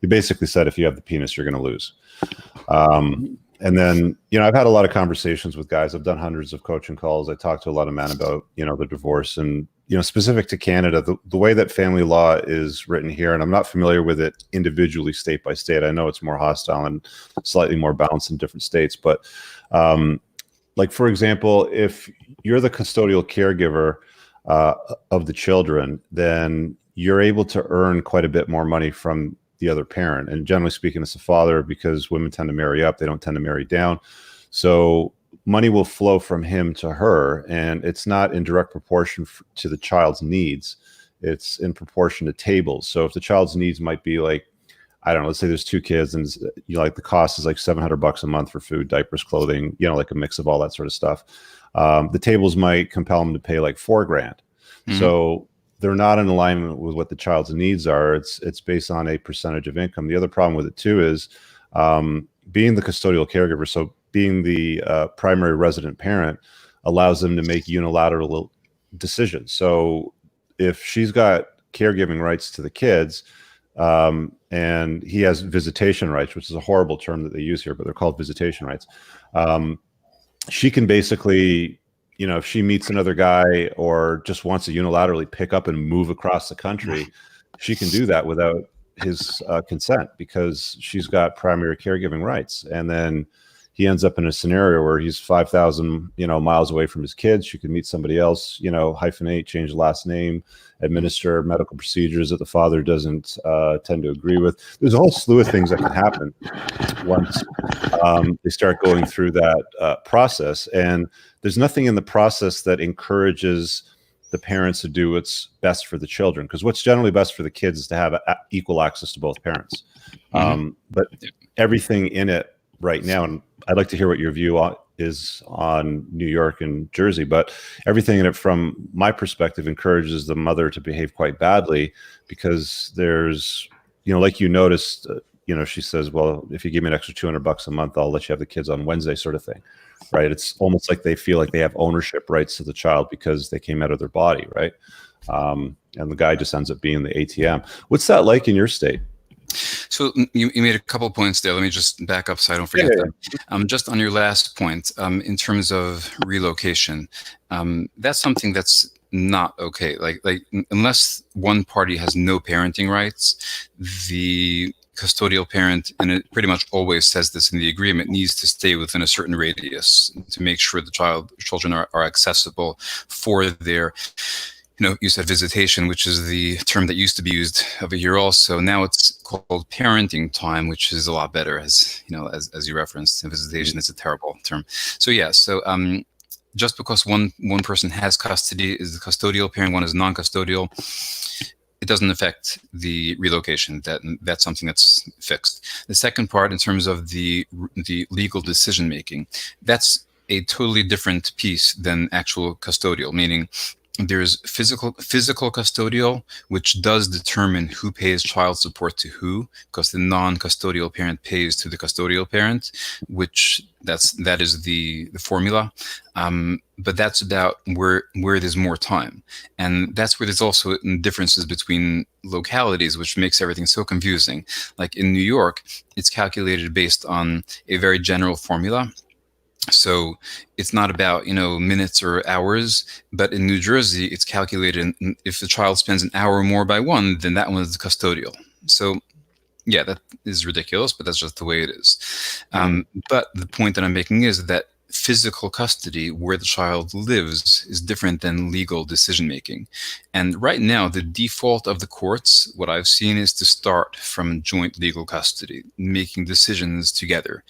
you basically said if you have the penis, you're going to lose. And then, I've had a lot of conversations with guys. I've done hundreds of coaching calls. I talked to a lot of men about, the divorce and, specific to Canada, the way that family law is written here, and I'm not familiar with it individually state by state. I know it's more hostile and slightly more balanced in different states. But like, for example, if you're the custodial caregiver of the children, then you're able to earn quite a bit more money from the other parent. And generally speaking, it's the father, because women tend to marry up. They don't tend to marry down. So money will flow from him to her, and it's not in direct proportion to the child's needs. It's in proportion to tables. So if the child's needs might be like, I don't know, let's say there's 2 kids and like the cost is like $700 a month for food, diapers, clothing, like a mix of all that sort of stuff. The tables might compel them to pay like $4,000. Mm-hmm. So they're not in alignment with what the child's needs are. It's based on a percentage of income. The other problem with it too is being the custodial caregiver. So being the primary resident parent allows them to make unilateral decisions. So if she's got caregiving rights to the kids, and he has visitation rights, which is a horrible term that they use here, but they're called visitation rights. She can basically if she meets another guy or just wants to unilaterally pick up and move across the country, she can do that without his consent because she's got primary caregiving rights. And then he ends up in a scenario where he's 5,000, miles away from his kids. She could meet somebody else, hyphenate, change the last name, administer medical procedures that the father doesn't tend to agree with. There's a whole slew of things that can happen once they start going through that process. And there's nothing in the process that encourages the parents to do what's best for the children, because what's generally best for the kids is to have equal access to both parents. But everything in it right now, and I'd like to hear what your view is on New York and Jersey, but everything in it from my perspective encourages the mother to behave quite badly because there's, like you noticed, she says, well, if you give me an extra $200 a month, I'll let you have the kids on Wednesday, sort of thing, right? It's almost like they feel like they have ownership rights to the child because they came out of their body, right? And the guy just ends up being the ATM. What's that like in your state? So you made a couple of points there. Let me just back up so I don't forget them. Just on your last point, in terms of relocation, that's something that's not okay. Like unless one party has no parenting rights, the custodial parent, and it pretty much always says this in the agreement, needs to stay within a certain radius to make sure the children are accessible for their, you said visitation, which is the term that used to be used over here also. Now it's called parenting time, which is a lot better, as you referenced. Visitation is a terrible term. So just because one person has custody, is the custodial parent, one is non-custodial, it doesn't affect the relocation. That's something that's fixed. The second part, in terms of the legal decision making, that's a totally different piece than actual custodial, meaning there's physical custodial, which does determine who pays child support to who, because the non-custodial parent pays to the custodial parent, which that is the formula. But that's about where there's more time, and that's where there's also differences between localities, which makes everything so confusing. Like in New York, it's calculated based on a very general formula. So it's not about, minutes or hours, but in New Jersey, it's calculated. If the child spends an hour more by one, then that one is custodial. So yeah, that is ridiculous, but that's just the way it is. But the point that I'm making is that physical custody, where the child lives, is different than legal decision making. And right now, the default of the courts, what I've seen, is to start from joint legal custody, making decisions together.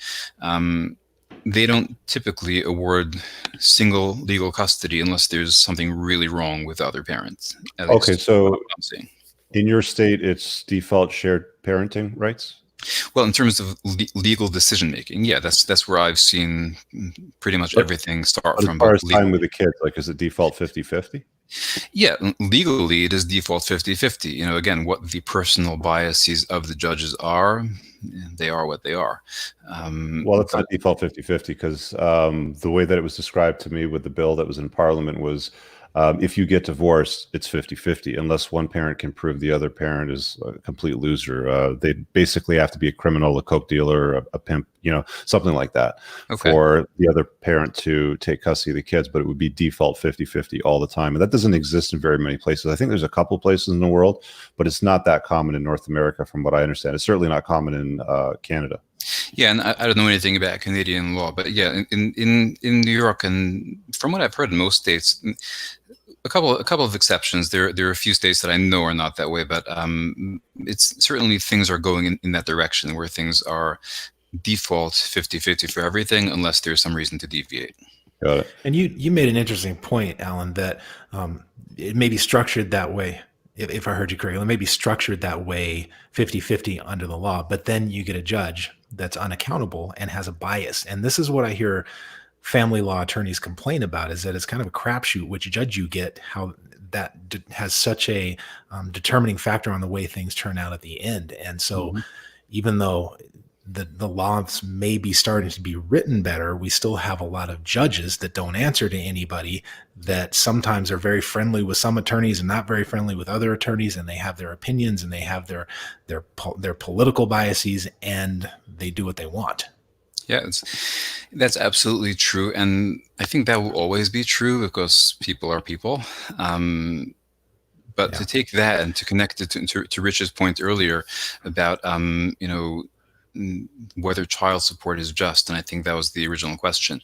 They don't typically award single legal custody unless there's something really wrong with the other parents. Okay, so in your state, it's default shared parenting rights? Well, in terms of legal decision making, yeah, that's where I've seen pretty much everything start from. As far as time with the kids, like, is it default 50-50? Yeah, legally it is default 50-50. Again, what the personal biases of the judges are, they are what they are. Well, it's not default 50-50 because the way that it was described to me with the bill that was in Parliament was if you get divorced, it's 50-50 unless one parent can prove the other parent is a complete loser. They basically have to be a criminal, a coke dealer, a pimp, something like that, for the other parent to take custody of the kids. But it would be default 50-50 all the time. And that doesn't exist in very many places. I think there's a couple places in the world, but it's not that common in North America from what I understand. It's certainly not common in Canada. Yeah, and I don't know anything about Canadian law, but yeah, in New York, and from what I've heard in most states, a couple of exceptions. There are a few states that I know are not that way, but it's certainly things are going in that direction where things are default 50-50 for everything, unless there's some reason to deviate. Got it. And you made an interesting point, Alan, that it may be structured that way. If I heard you correctly, it may be structured that way 50-50 under the law, but then you get a judge that's unaccountable and has a bias. And this is what I hear family law attorneys complain about, is that it's kind of a crapshoot which judge you get, how that has such a determining factor on the way things turn out at the end. And so even though the laws may be starting to be written better, we still have a lot of judges that don't answer to anybody, that sometimes are very friendly with some attorneys and not very friendly with other attorneys, and they have their opinions and they have their political biases, and they do what they want. Yeah, that's absolutely true. And I think that will always be true because people are people. But to take that and to connect it to Rich's point earlier about, whether child support is just, and I think that was the original question.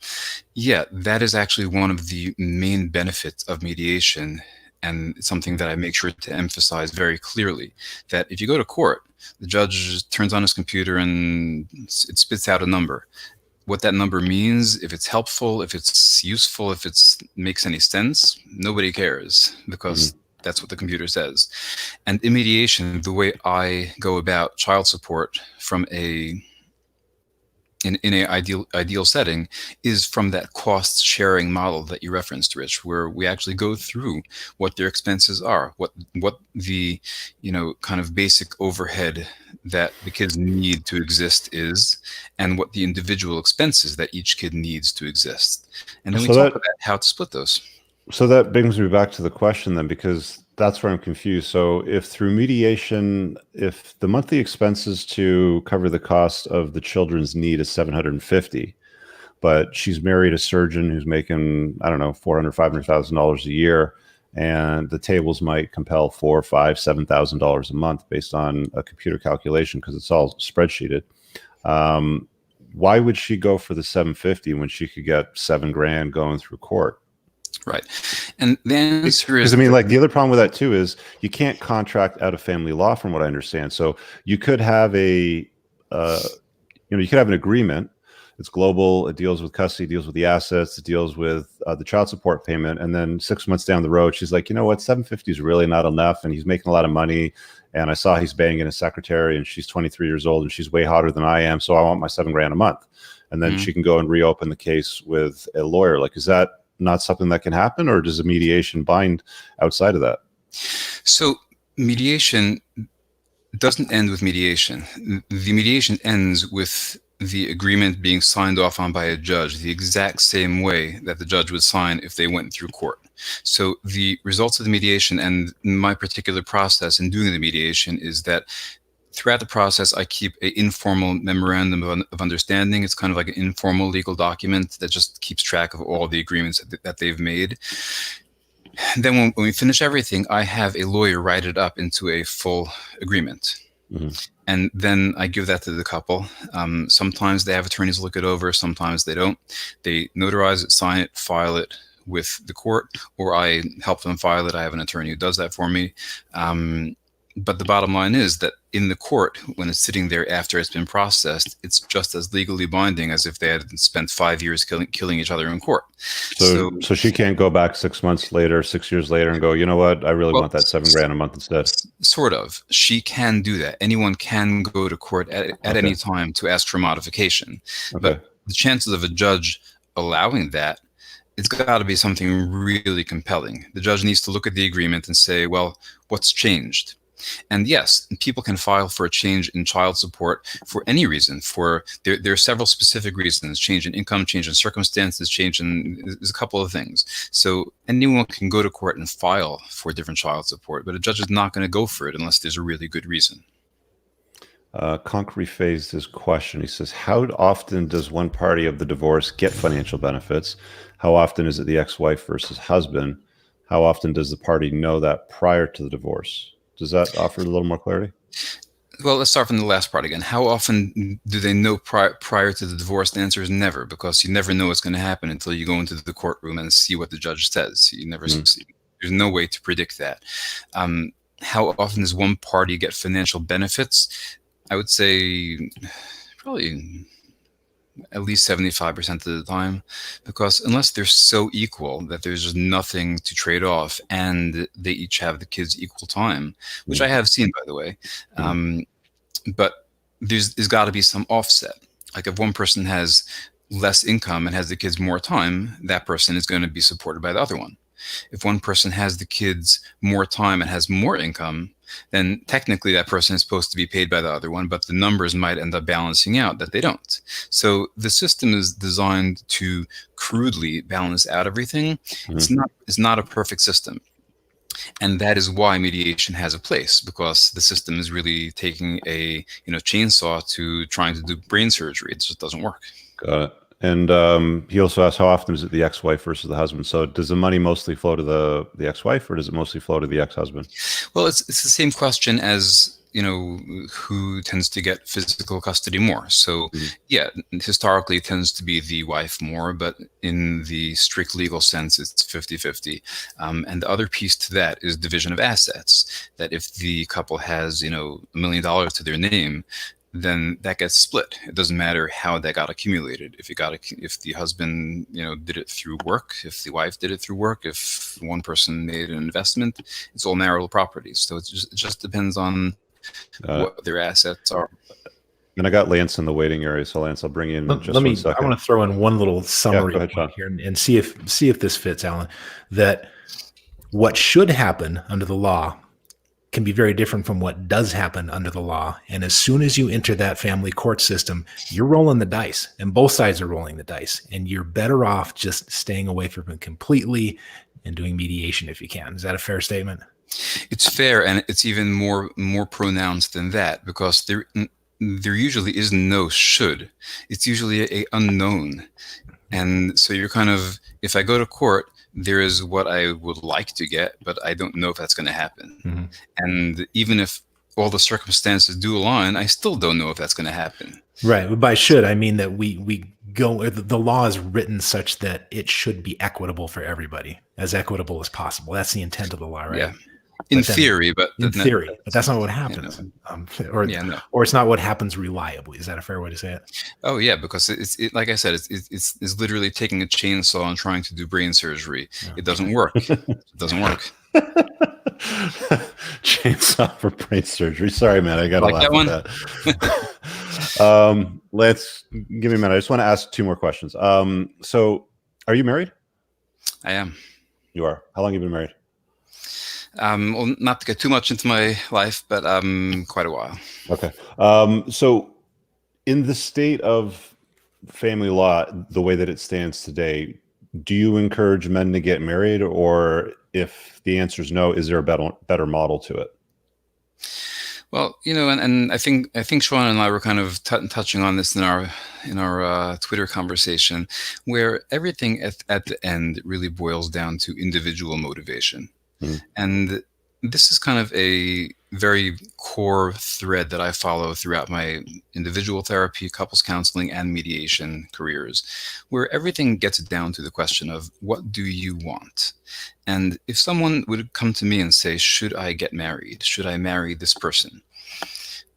Yeah, that is actually one of the main benefits of mediation, and it's something that I make sure to emphasize very clearly, that if you go to court, the judge turns on his computer and it spits out a number. What that number means, if it's helpful, if it's useful, if it makes any sense, nobody cares, because that's what the computer says. And in mediation, the way I go about child support from in an ideal setting is from that cost sharing model that you referenced, Rich, where we actually go through what their expenses are, what the kind of basic overhead that the kids need to exist is, and what the individual expenses that each kid needs to exist. And then we talk about how to split those. So that brings me back to the question then, because that's where I'm confused. So if through mediation, if the monthly expenses to cover the cost of the children's need is $750, but she's married a surgeon who's making, I don't know, $400,000, $500,000 a year, and the tables might compel $4,000, $5,000, $7,000 a month based on a computer calculation because it's all spreadsheeted. Why would she go for the $750 when she could get $7,000 going through court? Right. And the answer is, because I mean, like, the other problem with that too is you can't contract out of family law, from what I understand. So you could have you could have an agreement. It's global. It deals with custody, deals with the assets, it deals with the child support payment. And then 6 months down the road, she's like, you know what, 750 is really not enough. And he's making a lot of money. And I saw he's banging a secretary, and she's 23 years old, and she's way hotter than I am. So I want my $7,000 a month. And then she can go and reopen the case with a lawyer. Like, is that not something that can happen, or does a mediation bind outside of that? So mediation doesn't end with mediation. The mediation ends with the agreement being signed off on by a judge, the exact same way that the judge would sign if they went through court. So the results of the mediation, and my particular process in doing the mediation, is that throughout the process, I keep an informal memorandum of understanding. It's kind of like an informal legal document that just keeps track of all the agreements that they've made. And then when we finish everything, I have a lawyer write it up into a full agreement. And then I give that to the couple. Sometimes they have attorneys look it over, sometimes they don't. They notarize it, sign it, file it with the court, or I help them file it. I have an attorney who does that for me. But the bottom line is that in the court, when it's sitting there after it's been processed, it's just as legally binding as if they had spent 5 years killing each other in court. So she can't go back 6 months later, 6 years later, and go, you know what, I really want that $7,000 a month instead. Sort of. She can do that. Anyone can go to court at any time to ask for modification. But the chances of a judge allowing that, it's got to be something really compelling. The judge needs to look at the agreement and say, well, what's changed? And yes, people can file for a change in child support for any reason. There are several specific reasons: change in income, change in circumstances, there's a couple of things. So anyone can go to court and file for different child support, but a judge is not going to go for it unless there's a really good reason. Conk rephrased his question. He says, how often does one party of the divorce get financial benefits? How often is it the ex-wife versus husband? How often does the party know that prior to the divorce? Does that offer a little more clarity? Well, let's start from the last part again. How often do they know prior to the divorce? The answer is never, because you never know what's going to happen until you go into the courtroom and see what the judge says. You never see. There's no way to predict that. How often does one party get financial benefits? I would say probably at least 75% of the time, because unless they're so equal that there's just nothing to trade off and they each have the kids equal time, which I have seen, by the way, but there's got to be some offset. Like if one person has less income and has the kids more time, that person is going to be supported by the other one. If one person has the kids more time and has more income, then technically that person is supposed to be paid by the other one, but the numbers might end up balancing out that they don't. So the system is designed to crudely balance out everything. It's not a perfect system. And that is why mediation has a place, because the system is really taking a chainsaw to trying to do brain surgery. It just doesn't work. Got it. And he also asked, how often is it the ex-wife versus the husband? So does the money mostly flow to the ex-wife, or does it mostly flow to the ex-husband? Well, it's the same question as who tends to get physical custody more. So yeah, historically it tends to be the wife more, but in the strict legal sense, it's 50-50. And the other piece to that is division of assets, that if the couple has, $1 million to their name, then that gets split. It doesn't matter how that got accumulated. If the husband, did it through work, if the wife did it through work, if one person made an investment, it's all marital properties. So it just depends on what their assets are. And I got Lance in the waiting area, so Lance, I'll bring you in just 1 second. I want to throw in one little summary go ahead, Shawn. here and see if this fits, Alan. That what should happen under the law can be very different from what does happen under the law. And as soon as you enter that family court system, you're rolling the dice, and both sides are rolling the dice. And you're better off just staying away from it completely and doing mediation if you can. Is that a fair statement? It's fair, and it's even more pronounced than that, because there usually is no should. It's usually a unknown. And so you're kind of, if I go to court, there is what I would like to get, but I don't know if that's going to happen. Mm-hmm. And even if all the circumstances do align, I still don't know if that's going to happen. Right. By should, I mean that we go, the law is written such that it should be equitable for everybody, as equitable as possible. That's the intent of the law, right? Yeah. In theory, but that's not what happens, or it's not what happens reliably. Is that a fair way to say it? Oh yeah, because it's like I said, it's literally taking a chainsaw and trying to do brain surgery. It doesn't work. It doesn't work. Chainsaw for brain surgery. Sorry, man, I got to laugh at that. Let's give me a minute. I just want to ask 2 more questions. So, are you married? I am. You are. How long have you been married? Well, not to get too much into my life, but quite a while. Okay. So in the state of family law, the way that it stands today, do you encourage men to get married, or if the answer is no, is there a better model to it? Well, and I think Shawn and I were kind of touching on this in our Twitter conversation, where everything at the end really boils down to individual motivation. And this is kind of a very core thread that I follow throughout my individual therapy, couples counseling, and mediation careers, where everything gets down to the question of, what do you want? And if someone would come to me and say, should I get married? Should I marry this person?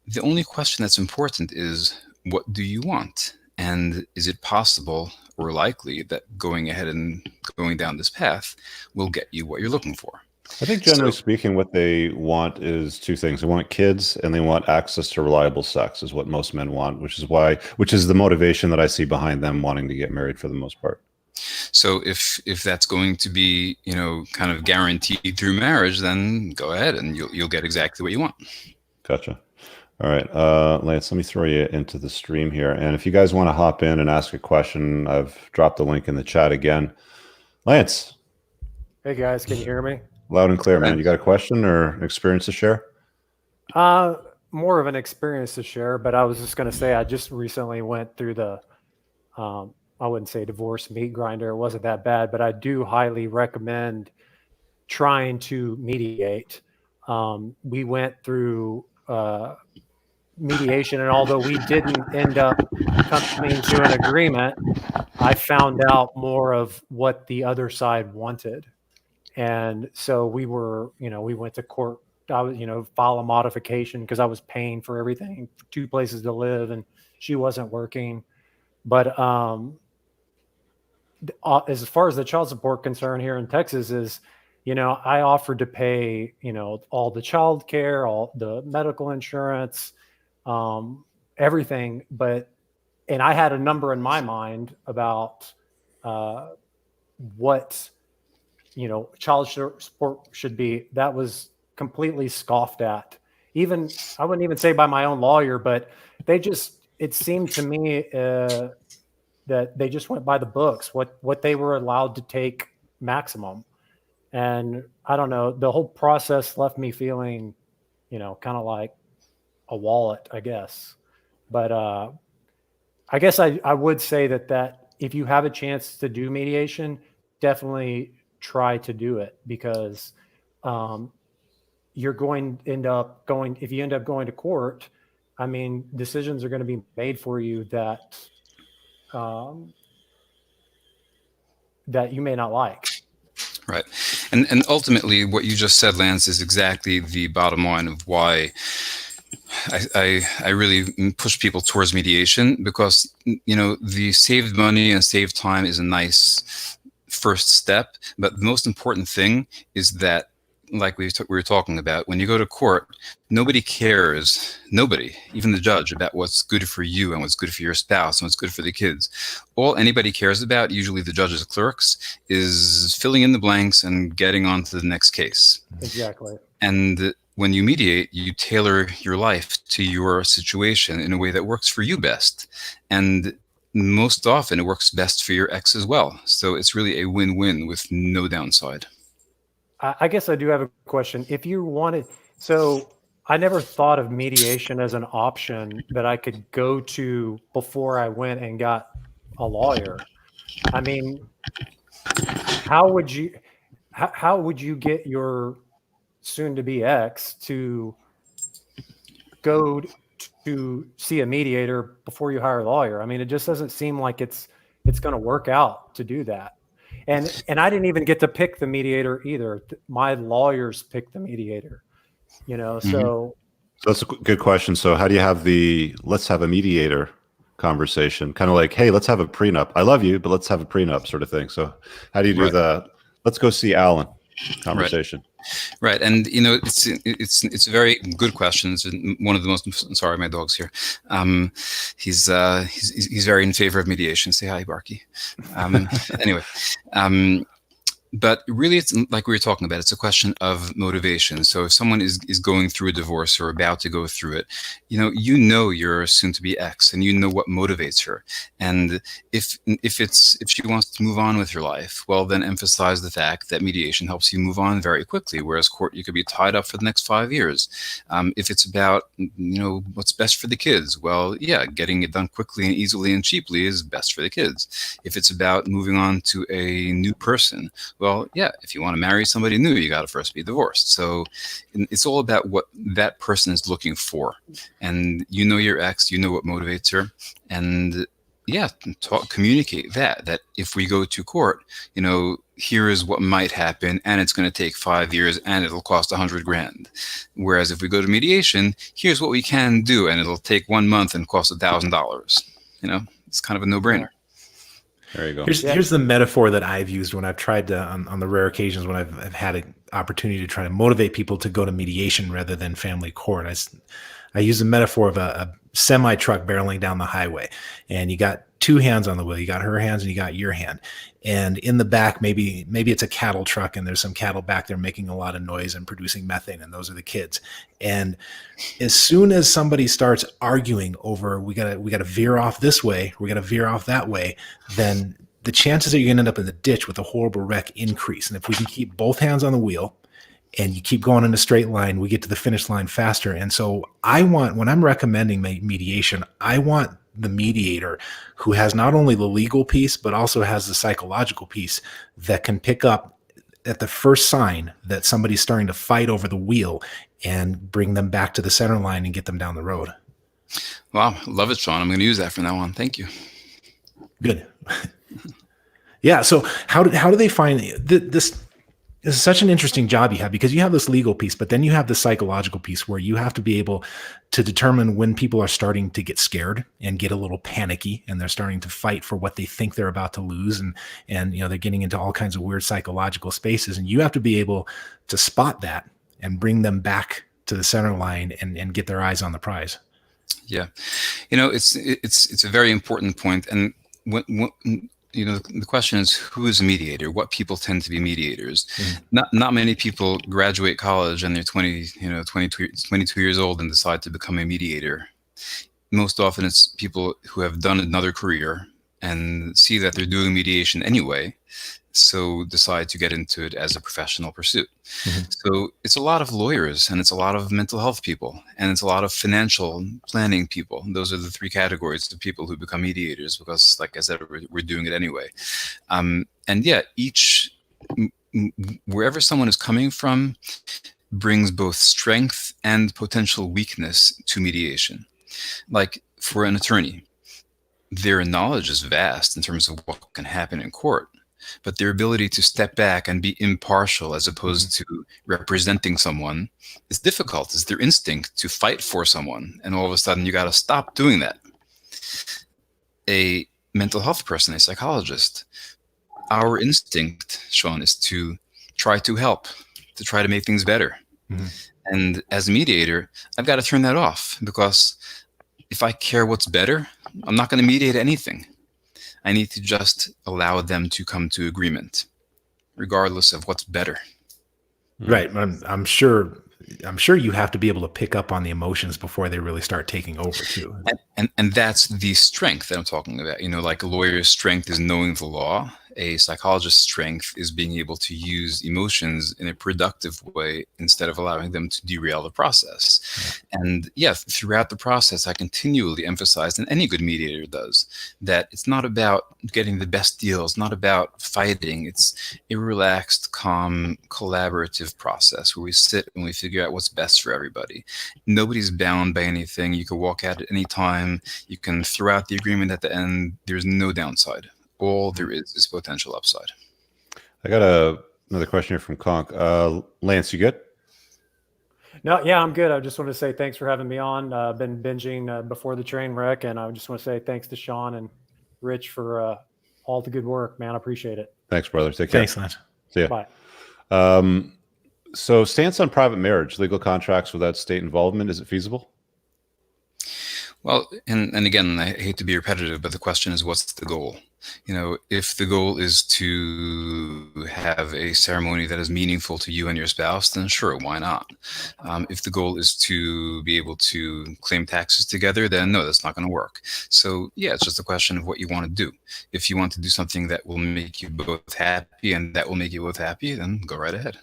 The only question that's important is, what do you want? And is it possible or likely that going ahead and going down this path will get you what you're looking for? I think generally speaking, what they want is 2 things. They want kids and they want access to reliable sex, is what most men want, which is the motivation that I see behind them wanting to get married for the most part. So if that's going to be, kind of guaranteed through marriage, then go ahead and you'll get exactly what you want. Gotcha. All right, Lance, let me throw you into the stream here. And if you guys want to hop in and ask a question, I've dropped the link in the chat again. Lance. Hey guys, can you hear me? Loud and clear, man. You got a question or an experience to share? More of an experience to share, but I was just going to say, I just recently went through the, I wouldn't say divorce meat grinder. It wasn't that bad, but I do highly recommend trying to mediate. We went through mediation, and although we didn't end up coming to an agreement, I found out more of what the other side wanted. And so we went to court. I was, file a modification because I was paying for everything, 2 places to live, and she wasn't working. But as far as the child support concern here in Texas is, I offered to pay, all the child care, all the medical insurance, everything. And I had a number in my mind about what child support should be. That was completely scoffed at. Even, I wouldn't even say by my own lawyer, but it seemed to me that they just went by the books, what they were allowed to take maximum. And I don't know, the whole process left me feeling, kind of like a wallet, I guess. But I guess I would say that if you have a chance to do mediation, definitely try to do it, because you're going to end up going, if you end up going to court, I mean, decisions are going to be made for you that that you may not like. Right. And ultimately what you just said, Lance, is exactly the bottom line of why I really push people towards mediation, because, the saved money and saved time is a nice first step. But the most important thing is that, like we were talking about, when you go to court, nobody cares, nobody, even the judge, about what's good for you and what's good for your spouse and what's good for the kids. All anybody cares about, usually the judge's clerks, is filling in the blanks and getting on to the next case. Exactly. And when you mediate, you tailor your life to your situation in a way that works for you best. And most often it works best for your ex as well. So it's really a win-win with no downside. I guess I do have a question. If you wanted, so I never thought of mediation as an option that I could go to before I went and got a lawyer. I mean, how would you get your soon-to-be ex to go to see a mediator before you hire a lawyer? I mean, it just doesn't seem like it's going to work out to do that. And I didn't even get to pick the mediator either. My lawyers picked the mediator, so. That's a good question. So how do you have let's have a mediator conversation? Kind of like, hey, let's have a prenup. I love you, but let's have a prenup sort of thing. So how do you do let's go see Alan conversation? Right. And, it's a very good question. It's one of the most, sorry, my dog's here. He's very in favor of mediation. Say hi, Barky. Anyway, but really, it's like we were talking about, it's a question of motivation. So if someone is going through a divorce or about to go through it, your soon-to-be ex, and you know what motivates her. And if she wants to move on with her life, well, then emphasize the fact that mediation helps you move on very quickly, whereas court, you could be tied up for the next 5 years. If it's about, what's best for the kids, well, yeah, getting it done quickly and easily and cheaply is best for the kids. If it's about moving on to a new person, well, yeah, if you want to marry somebody new, you got to first be divorced. So it's all about what that person is looking for. And your ex, what motivates her. And yeah, communicate that if we go to court, here is what might happen, and it's going to take 5 years and it'll cost $100,000. Whereas if we go to mediation, here's what we can do, and it'll take 1 month and cost $1,000. It's kind of a no-brainer. There you go. Here's the metaphor that I've used when I've tried to, on the rare occasions when I've had an opportunity to try to motivate people to go to mediation rather than family court. I use the metaphor of a semi truck barreling down the highway, and you got two hands on the wheel. You got her hands and you got your hand. And in the back, maybe it's a cattle truck, and there's some cattle back there making a lot of noise and producing methane, and those are the kids. And as soon as somebody starts arguing over, we gotta veer off this way, we gotta veer off that way, then the chances that you're gonna end up in the ditch with a horrible wreck increase. And if we can keep both hands on the wheel and you keep going in a straight line, we get to the finish line faster. And so when I'm recommending mediation, I want the mediator who has not only the legal piece, but also has the psychological piece that can pick up at the first sign that somebody's starting to fight over the wheel and bring them back to the center line and get them down the road. Wow. Love it, Shawn. I'm going to use that from now on. Thank you. Good. Yeah. So how do they find this? This is such an interesting job you have, because you have this legal piece, but then you have the psychological piece where you have to be able to determine when people are starting to get scared and get a little panicky, and they're starting to fight for what they think they're about to lose. And they're getting into all kinds of weird psychological spaces, and you have to be able to spot that and bring them back to the center line and get their eyes on the prize. Yeah. It's a very important point. And when the question is, who is a mediator? What people tend to be mediators? Mm-hmm. Not many people graduate college and they're 22 years old and decide to become a mediator. Most often it's people who have done another career and see that they're doing mediation anyway, so decide to get into it as a professional pursuit. Mhm. So it's a lot of lawyers, and it's a lot of mental health people, and it's a lot of financial planning people. Those are the three categories of people who become mediators, because, like I said, we're doing it anyway. And yeah, wherever someone is coming from brings both strength and potential weakness to mediation. Like for an attorney, their knowledge is vast in terms of what can happen in court, but their ability to step back and be impartial as opposed to representing someone is difficult. It's their instinct to fight for someone, and all of a sudden you got to stop doing that. A mental health person, a psychologist, our instinct, Shawn, is to try to help, to try to make things better. And as a mediator, I've got to turn that off, because if I care what's better, I'm not going to mediate anything. I need to just allow them to come to agreement, regardless of what's better. Right. I'm sure you have to be able to pick up on the emotions before they really start taking over too. And that's the strength that I'm talking about. You know, like a lawyer's strength is knowing the law. A psychologist's strength is being able to use emotions in a productive way instead of allowing them to derail the process. And yeah, throughout the process, I continually emphasize, and any good mediator does, that it's not about getting the best deal. It's not about fighting. It's a relaxed, calm, collaborative process where we sit and we figure out what's best for everybody. Nobody's bound by anything. You can walk out at any time. You can throw out the agreement at the end. There's no downside. All there is potential upside. I got another question here from Conk. Lance, you good? No, yeah, I'm good. I just want to say thanks for having me on. Been binging before the train wreck, and I just want to say thanks to Shawn and Rich for all the good work, man. I appreciate it. Thanks, brother. Take care. Thanks, Lance. See ya. Bye. So stance on private marriage, legal contracts without state involvement, is it feasible? Well, and again, I hate to be repetitive, but the question is, what's the goal? You know, if the goal is to have a ceremony that is meaningful to you and your spouse, then sure, why not? If the goal is to be able to claim taxes together, then no, that's not going to work. So yeah, it's just a question of what you want to do. If you want to do something that will make you both happy and that will make you both happy, then go right ahead.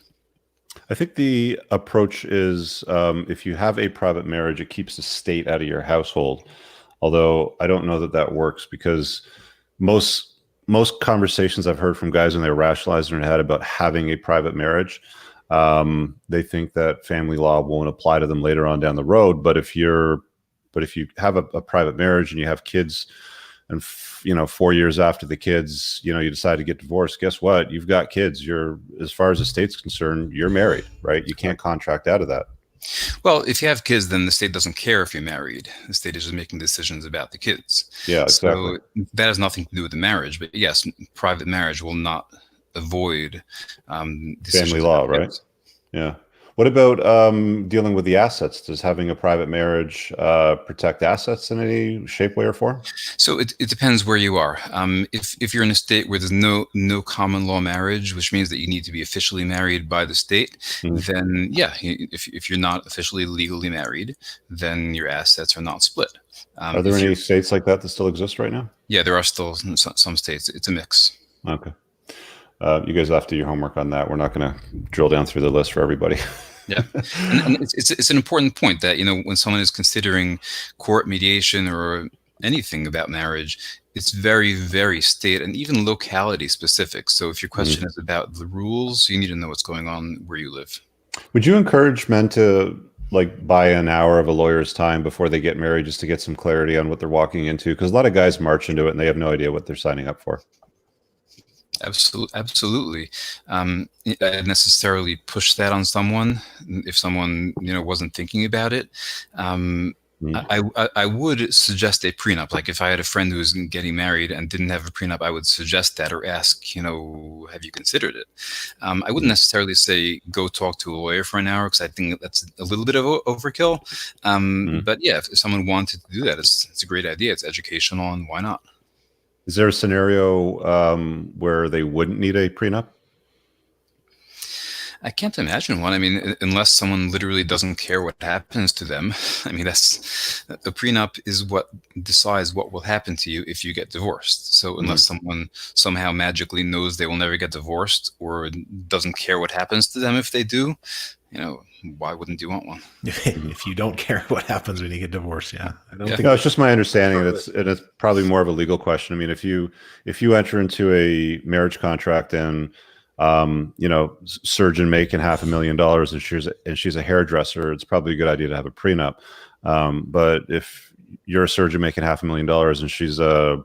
I think the approach is if you have a private marriage, it keeps the state out of your household. Although I don't know that that works, because most conversations I've heard from guys when they rationalize in their head about having a private marriage, they think that family law won't apply to them later on down the road. But if you have a private marriage and you have kids, and 4 years after the kids, you decide to get divorced, guess what? You've got kids. As far as the state's concerned, you're married, right? You can't contract out of that. Well, if you have kids, then the state doesn't care if you're married. The state is just making decisions about the kids. Yeah, exactly. So that has nothing to do with the marriage. But yes, private marriage will not avoid family law, right? Kids. Yeah. What about dealing with the assets? Does having a private marriage protect assets in any shape, way, or form? So it depends where you are. If you're in a state where there's no common law marriage, which means that you need to be officially married by the state, then yeah, if you're not officially legally married, then your assets are not split. Are there any states like that still exist right now? Yeah, there are still some states. It's a mix. Okay. You guys have to do your homework on that. We're not going to drill down through the list for everybody. Yeah, and it's an important point that, when someone is considering court mediation or anything about marriage, it's very, very state and even locality specific. So if your question is about the rules, you need to know what's going on where you live. Would you encourage men to buy an hour of a lawyer's time before they get married, just to get some clarity on what they're walking into? Because a lot of guys march into it and they have no idea what they're signing up for. Absolutely. I necessarily push that on someone if someone wasn't thinking about it. I would suggest a prenup. Like if I had a friend who was getting married and didn't have a prenup, I would suggest that, or ask, have you considered it? I wouldn't necessarily say go talk to a lawyer for an hour, because I think that's a little bit of overkill. But yeah, if someone wanted to do that, it's a great idea. It's educational, and why not? Is there a scenario where they wouldn't need a prenup? I can't imagine one. I mean, unless someone literally doesn't care what happens to them. I mean, that's a prenup is what decides what will happen to you if you get divorced. So unless someone somehow magically knows they will never get divorced or doesn't care what happens to them if they do, why wouldn't you want one? If you don't care what happens when you get divorced, I don't think. No, it's just my understanding, and it's probably more of a legal question. I mean, if you enter into a marriage contract and surgeon making $500,000 and she's a hairdresser, it's probably a good idea to have a prenup. But if you're a surgeon making $500,000 and she's a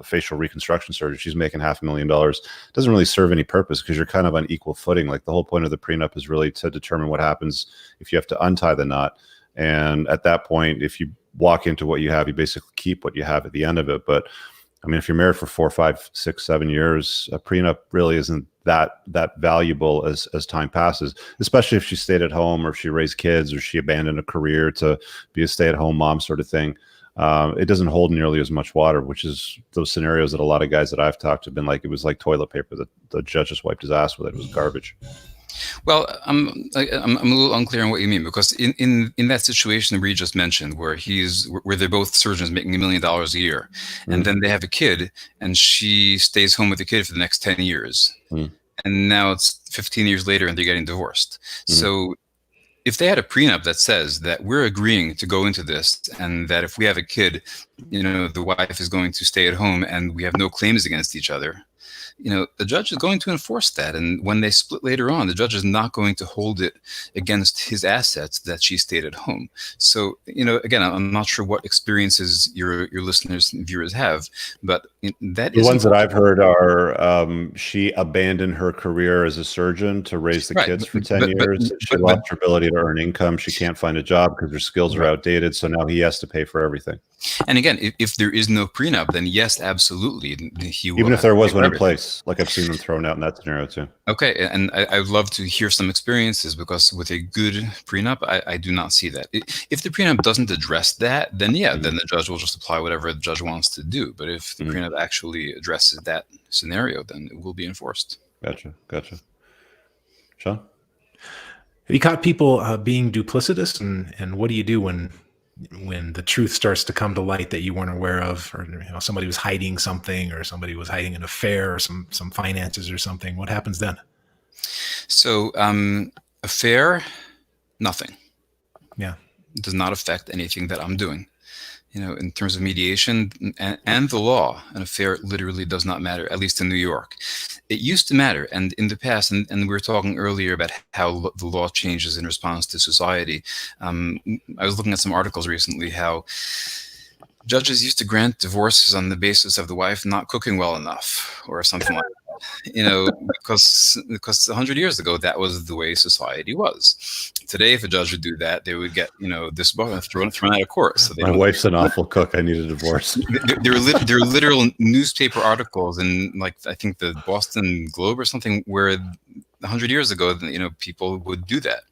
facial reconstruction surgeon, she's making $500,000, it doesn't really serve any purpose because you're kind of on equal footing. Like the whole point of the prenup is really to determine what happens if you have to untie the knot. And at that point, if you walk into what you have, you basically keep what you have at the end of it. But I mean, if you're married for 4, 5, 6, 7 years, a prenup really isn't that valuable as time passes, especially if she stayed at home or if she raised kids or she abandoned a career to be a stay-at-home mom sort of thing. It doesn't hold nearly as much water, which is those scenarios that a lot of guys that I've talked to have been like, it was like toilet paper that the judge just wiped his ass with. It was garbage. Well, I'm a little unclear on what you mean, because in that situation we just mentioned, where they're both surgeons making $1 million a year, and then they have a kid, and she stays home with the kid for the next 10 years, and now it's 15 years later, and they're getting divorced. So if they had a prenup that says that we're agreeing to go into this, and that if we have a kid, the wife is going to stay at home, and we have no claims against each other, the judge is going to enforce that. And when they split later on, the judge is not going to hold it against his assets that she stayed at home. So, again, I'm not sure what experiences your listeners and viewers have, but that is the ones that I've heard are she abandoned her career as a surgeon to raise the kids for 10 years. She lost her ability to earn income. She can't find a job because her skills are outdated. So now he has to pay for everything. And again, if there is no prenup, then yes, absolutely, he will. Even if there was one in place, like I've seen them thrown out in that scenario too. Okay, and I would love to hear some experiences, because with a good prenup, I do not see that. If the prenup doesn't address that, then then the judge will just apply whatever the judge wants to do. But if the prenup actually addresses that scenario, then it will be enforced. Gotcha. Shawn? Have you caught people being duplicitous, and what do you do when the truth starts to come to light that you weren't aware of, or somebody was hiding something, or somebody was hiding an affair, or some finances or something? What happens then? So affair, nothing. Yeah, it does not affect anything that I'm doing. In terms of mediation and the law, an affair literally does not matter, at least in New York. It used to matter, and in the past, and we were talking earlier about how the law changes in response to society. I was looking at some articles recently how judges used to grant divorces on the basis of the wife not cooking well enough or something like that. Because 100 years ago, that was the way society was. Today, if a judge would do that, they would get, this book thrown out of court. So my wife's an awful cook. I need a divorce. There are literal newspaper articles in, like, I think the Boston Globe or something, where 100 years ago, people would do that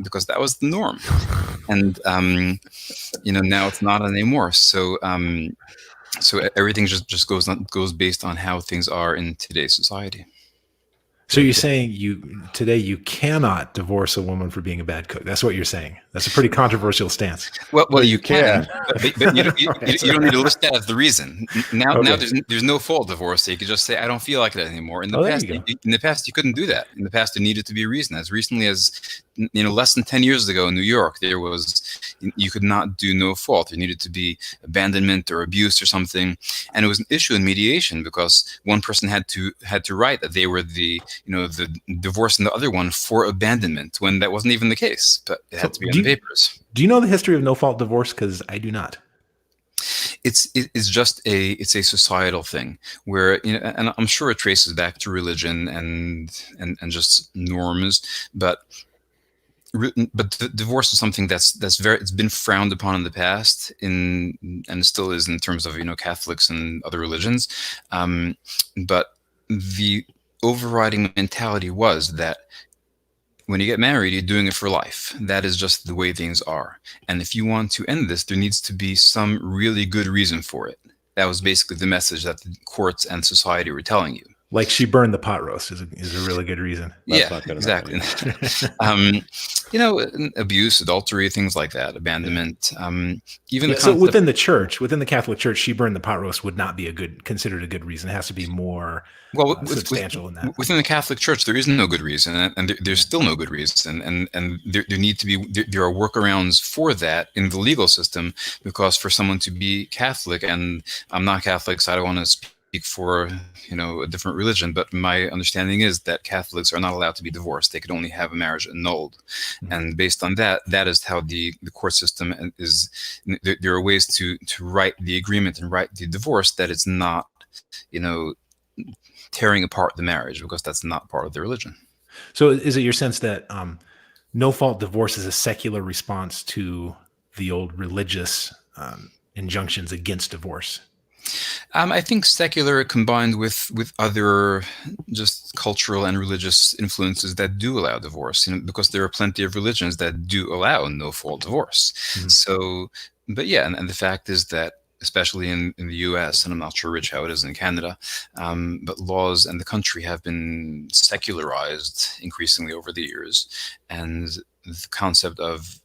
because that was the norm. And, now it's not anymore. So, so everything just goes based on how things are in today's society. So you're saying today you cannot divorce a woman for being a bad cook. That's what you're saying. That's a pretty controversial stance. Well, you can, but you don't need to list that as the reason. Now there's no fault divorce. So you could just say, I don't feel like it anymore. In the past, you couldn't do that. In the past, there needed to be a reason. As recently as less than 10 years ago in New York, you could not do no fault. There needed to be abandonment or abuse or something, and it was an issue in mediation because one person had to write that they were the divorce and the other one for abandonment, when that wasn't even the case, but it had to be on the papers. Do you know the history of no fault divorce? Because I do not. It's just a societal thing where, and I'm sure it traces back to religion and just norms, but divorce is something it's been frowned upon in the past, and still is in terms of Catholics and other religions, but the overriding mentality was that when you get married, you're doing it for life. That is just the way things are. And if you want to end this, there needs to be some really good reason for it. That was basically the message that the courts and society were telling you. Like she burned the pot roast is a really good reason. That's Yeah, not good exactly. enough. Abuse, adultery, things like that, abandonment. Even the So concept. within the Catholic Church, she burned the pot roast would not be considered a good reason. It has to be more substantial than that. Within the Catholic Church, there is no good reason, and there's still no good reason, and there are workarounds for that in the legal system, because for someone to be Catholic, and I'm not Catholic, so I don't want to speak for a different religion, but my understanding is that Catholics are not allowed to be divorced. They can only have a marriage annulled, and based on that is how the court system is. There are ways to write the agreement and write the divorce that it's not tearing apart the marriage, because that's not part of the religion. So is it your sense that no-fault divorce is a secular response to the old religious injunctions against divorce? I think secular combined with other just cultural and religious influences that do allow divorce, because there are plenty of religions that do allow no-fault divorce. Mm-hmm. So, but yeah, and the fact is that, especially in the US, and I'm not sure, Rich, how it is in Canada, but laws and the country have been secularized increasingly over the years. And the concept of,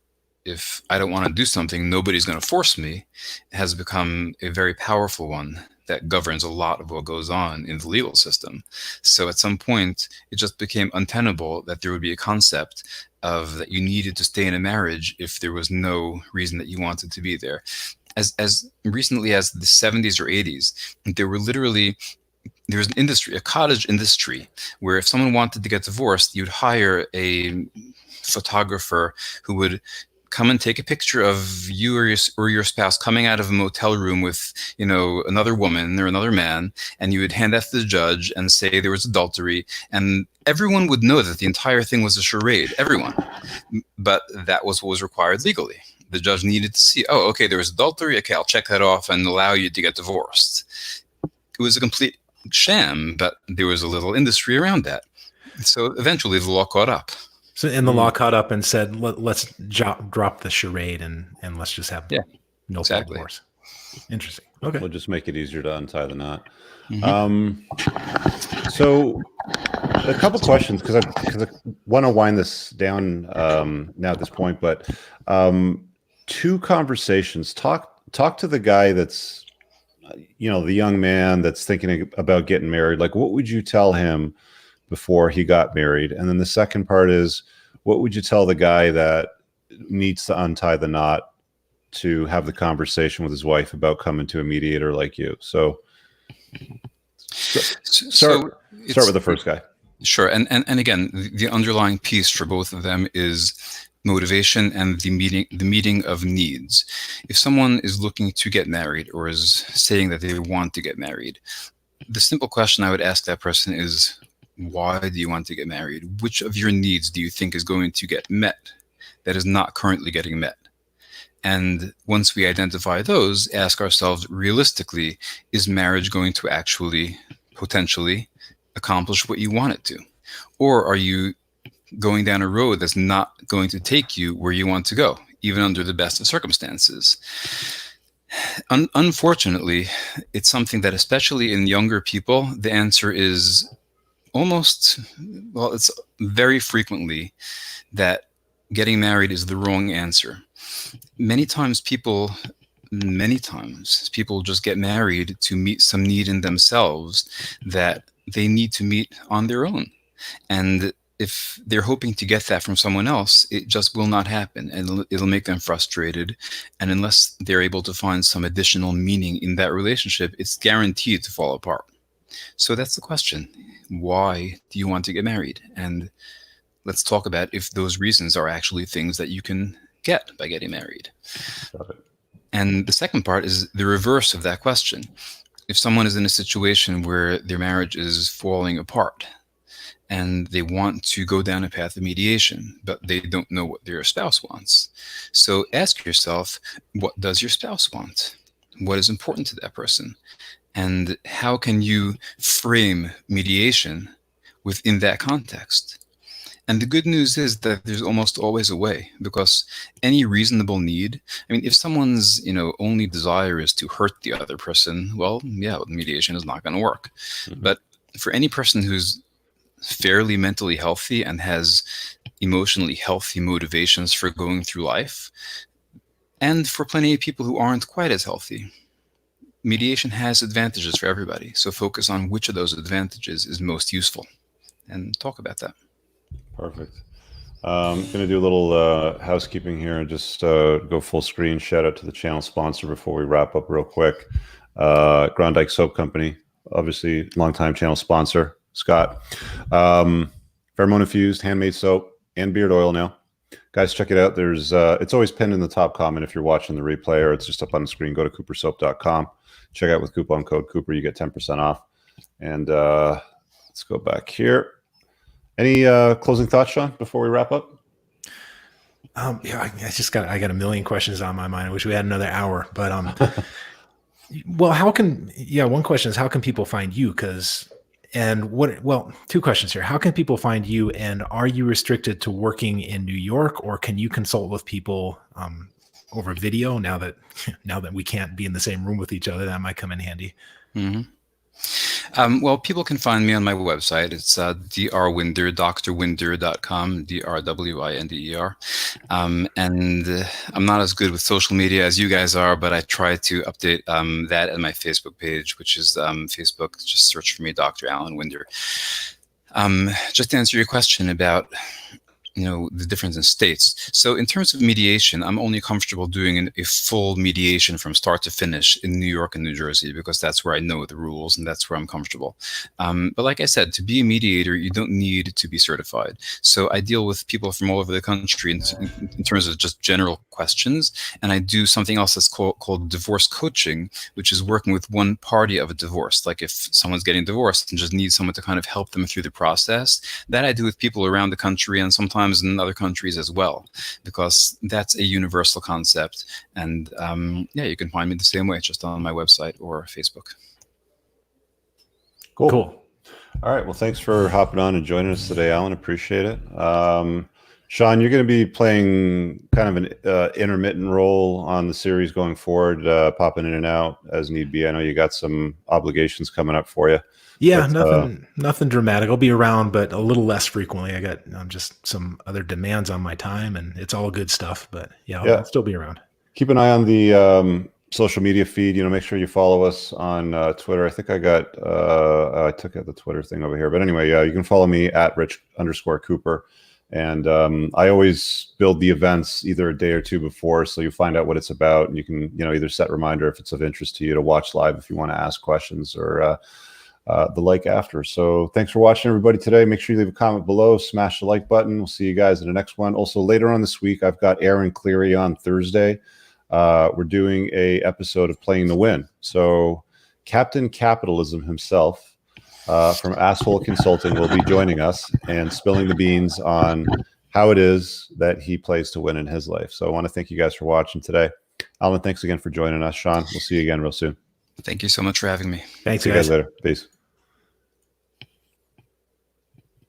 if I don't want to do something, nobody's going to force me, has become a very powerful one that governs a lot of what goes on in the legal system. So at some point, it just became untenable that there would be a concept of that you needed to stay in a marriage if there was no reason that you wanted to be there. As recently as the 70s or 80s, there was an industry, a cottage industry, where if someone wanted to get divorced, you'd hire a photographer who would come and take a picture of you or your spouse coming out of a motel room with, another woman or another man, and you would hand that to the judge and say there was adultery, and everyone would know that the entire thing was a charade, everyone. But that was what was required legally. The judge needed to see, oh, okay, there was adultery, okay, I'll check that off and allow you to get divorced. It was a complete sham, but there was a little industry around that. So eventually the law caught up. So, and the law caught up and said, let's drop the charade and let's just have no fault divorce. Interesting. Okay. We'll just make it easier to untie the knot. Mm-hmm. So a couple questions, because I want to wind this down now at this point, but two conversations. Talk to the guy that's, the young man that's thinking about getting married. Like, what would you tell him before he got married? And then the second part is, what would you tell the guy that needs to untie the knot to have the conversation with his wife about coming to a mediator like you? So start with the first guy. Sure. And again, the underlying piece for both of them is motivation and the meeting of needs. If someone is looking to get married or is saying that they want to get married, the simple question I would ask that person is, why do you want to get married? Which of your needs do you think is going to get met that is not currently getting met? And once we identify those, ask ourselves realistically, is marriage going to actually potentially accomplish what you want it to? Or are you going down a road that's not going to take you where you want to go, even under the best of circumstances? Unfortunately, it's something that, especially in younger people, the answer is it's very frequently that getting married is the wrong answer. Many times people just get married to meet some need in themselves that they need to meet on their own. And if they're hoping to get that from someone else, it just will not happen, and it'll make them frustrated. And unless they're able to find some additional meaning in that relationship, it's guaranteed to fall apart. So that's the question. Why do you want to get married? And let's talk about if those reasons are actually things that you can get by getting married. And the second part is the reverse of that question. If someone is in a situation where their marriage is falling apart and they want to go down a path of mediation, but they don't know what their spouse wants. So ask yourself, what does your spouse want? What is important to that person? And how can you frame mediation within that context? And the good news is that there's almost always a way, because any reasonable need, if someone's, only desire is to hurt the other person, well, yeah, mediation is not going to work. Mm-hmm. But for any person who's fairly mentally healthy and has emotionally healthy motivations for going through life, and for plenty of people who aren't quite as healthy, mediation has advantages for everybody. So focus on which of those advantages is most useful and talk about that. Perfect. I'm going to do a little housekeeping here and just go full screen. Shout out to the channel sponsor before we wrap up real quick. Grondike Soap Company, obviously longtime channel sponsor, Scott. Pheromone infused handmade soap and beard oil now. Guys, check it out. There's it's always pinned in the top comment if you're watching the replay, or it's just up on the screen. Go to coopersoap.com. Check out with coupon code Cooper. You get 10% off. And let's go back here. Any closing thoughts, Shawn, before we wrap up? Yeah, I got a million questions on my mind. I wish we had another hour, but well, one question is, how can people find you? Two questions here. How can people find you, and are you restricted to working in New York, or can you consult with people over video now that we can't be in the same room with each other? That might come in handy. Mm-hmm. Well, people can find me on my website. It's drwinder, drwinder.com, drwinder. And I'm not as good with social media as you guys are, but I try to update that at my Facebook page, which is Facebook. Just search for me, Dr. Alan Winder. Just to answer your question about the difference in states. So in terms of mediation, I'm only comfortable doing a full mediation from start to finish in New York and New Jersey, because that's where I know the rules and that's where I'm comfortable. But like I said, to be a mediator, you don't need to be certified. So I deal with people from all over the country in terms of just general questions. And I do something else that's called divorce coaching, which is working with one party of a divorce. Like if someone's getting divorced and just needs someone to kind of help them through the process, that I do with people around the country and sometimes in other countries as well, because that's a universal concept. And you can find me the same way, just on my website or Facebook. Cool. All right. Well, thanks for hopping on and joining us today, Alan. Appreciate it. Shawn, you're going to be playing kind of an intermittent role on the series going forward, popping in and out as need be. I know you got some obligations coming up for you. Yeah, nothing dramatic. I'll be around, but a little less frequently. I got just some other demands on my time, and it's all good stuff. But I'll still be around. Keep an eye on the social media feed. Make sure you follow us on Twitter. I think I took out the Twitter thing over here. But anyway, you can follow me at Rich_Cooper. And I always build the events either a day or two before, so you find out what it's about, and you can either set reminder if it's of interest to you to watch live if you want to ask questions, or the like after. So thanks for watching, everybody, today. Make sure you leave a comment below, smash the like button. We'll see you guys in the next one. Also, later on this week, I've got Aaron Cleary on Thursday. We're doing a episode of Playing to Win. So Captain Capitalism himself from Asshole Consulting will be joining us and spilling the beans on how it is that he plays to win in his life. So I want to thank you guys for watching today. Alan, thanks again for joining us. Shawn, we'll see you again real soon. Thank you so much for having me. Thanks, see you guys later. Peace.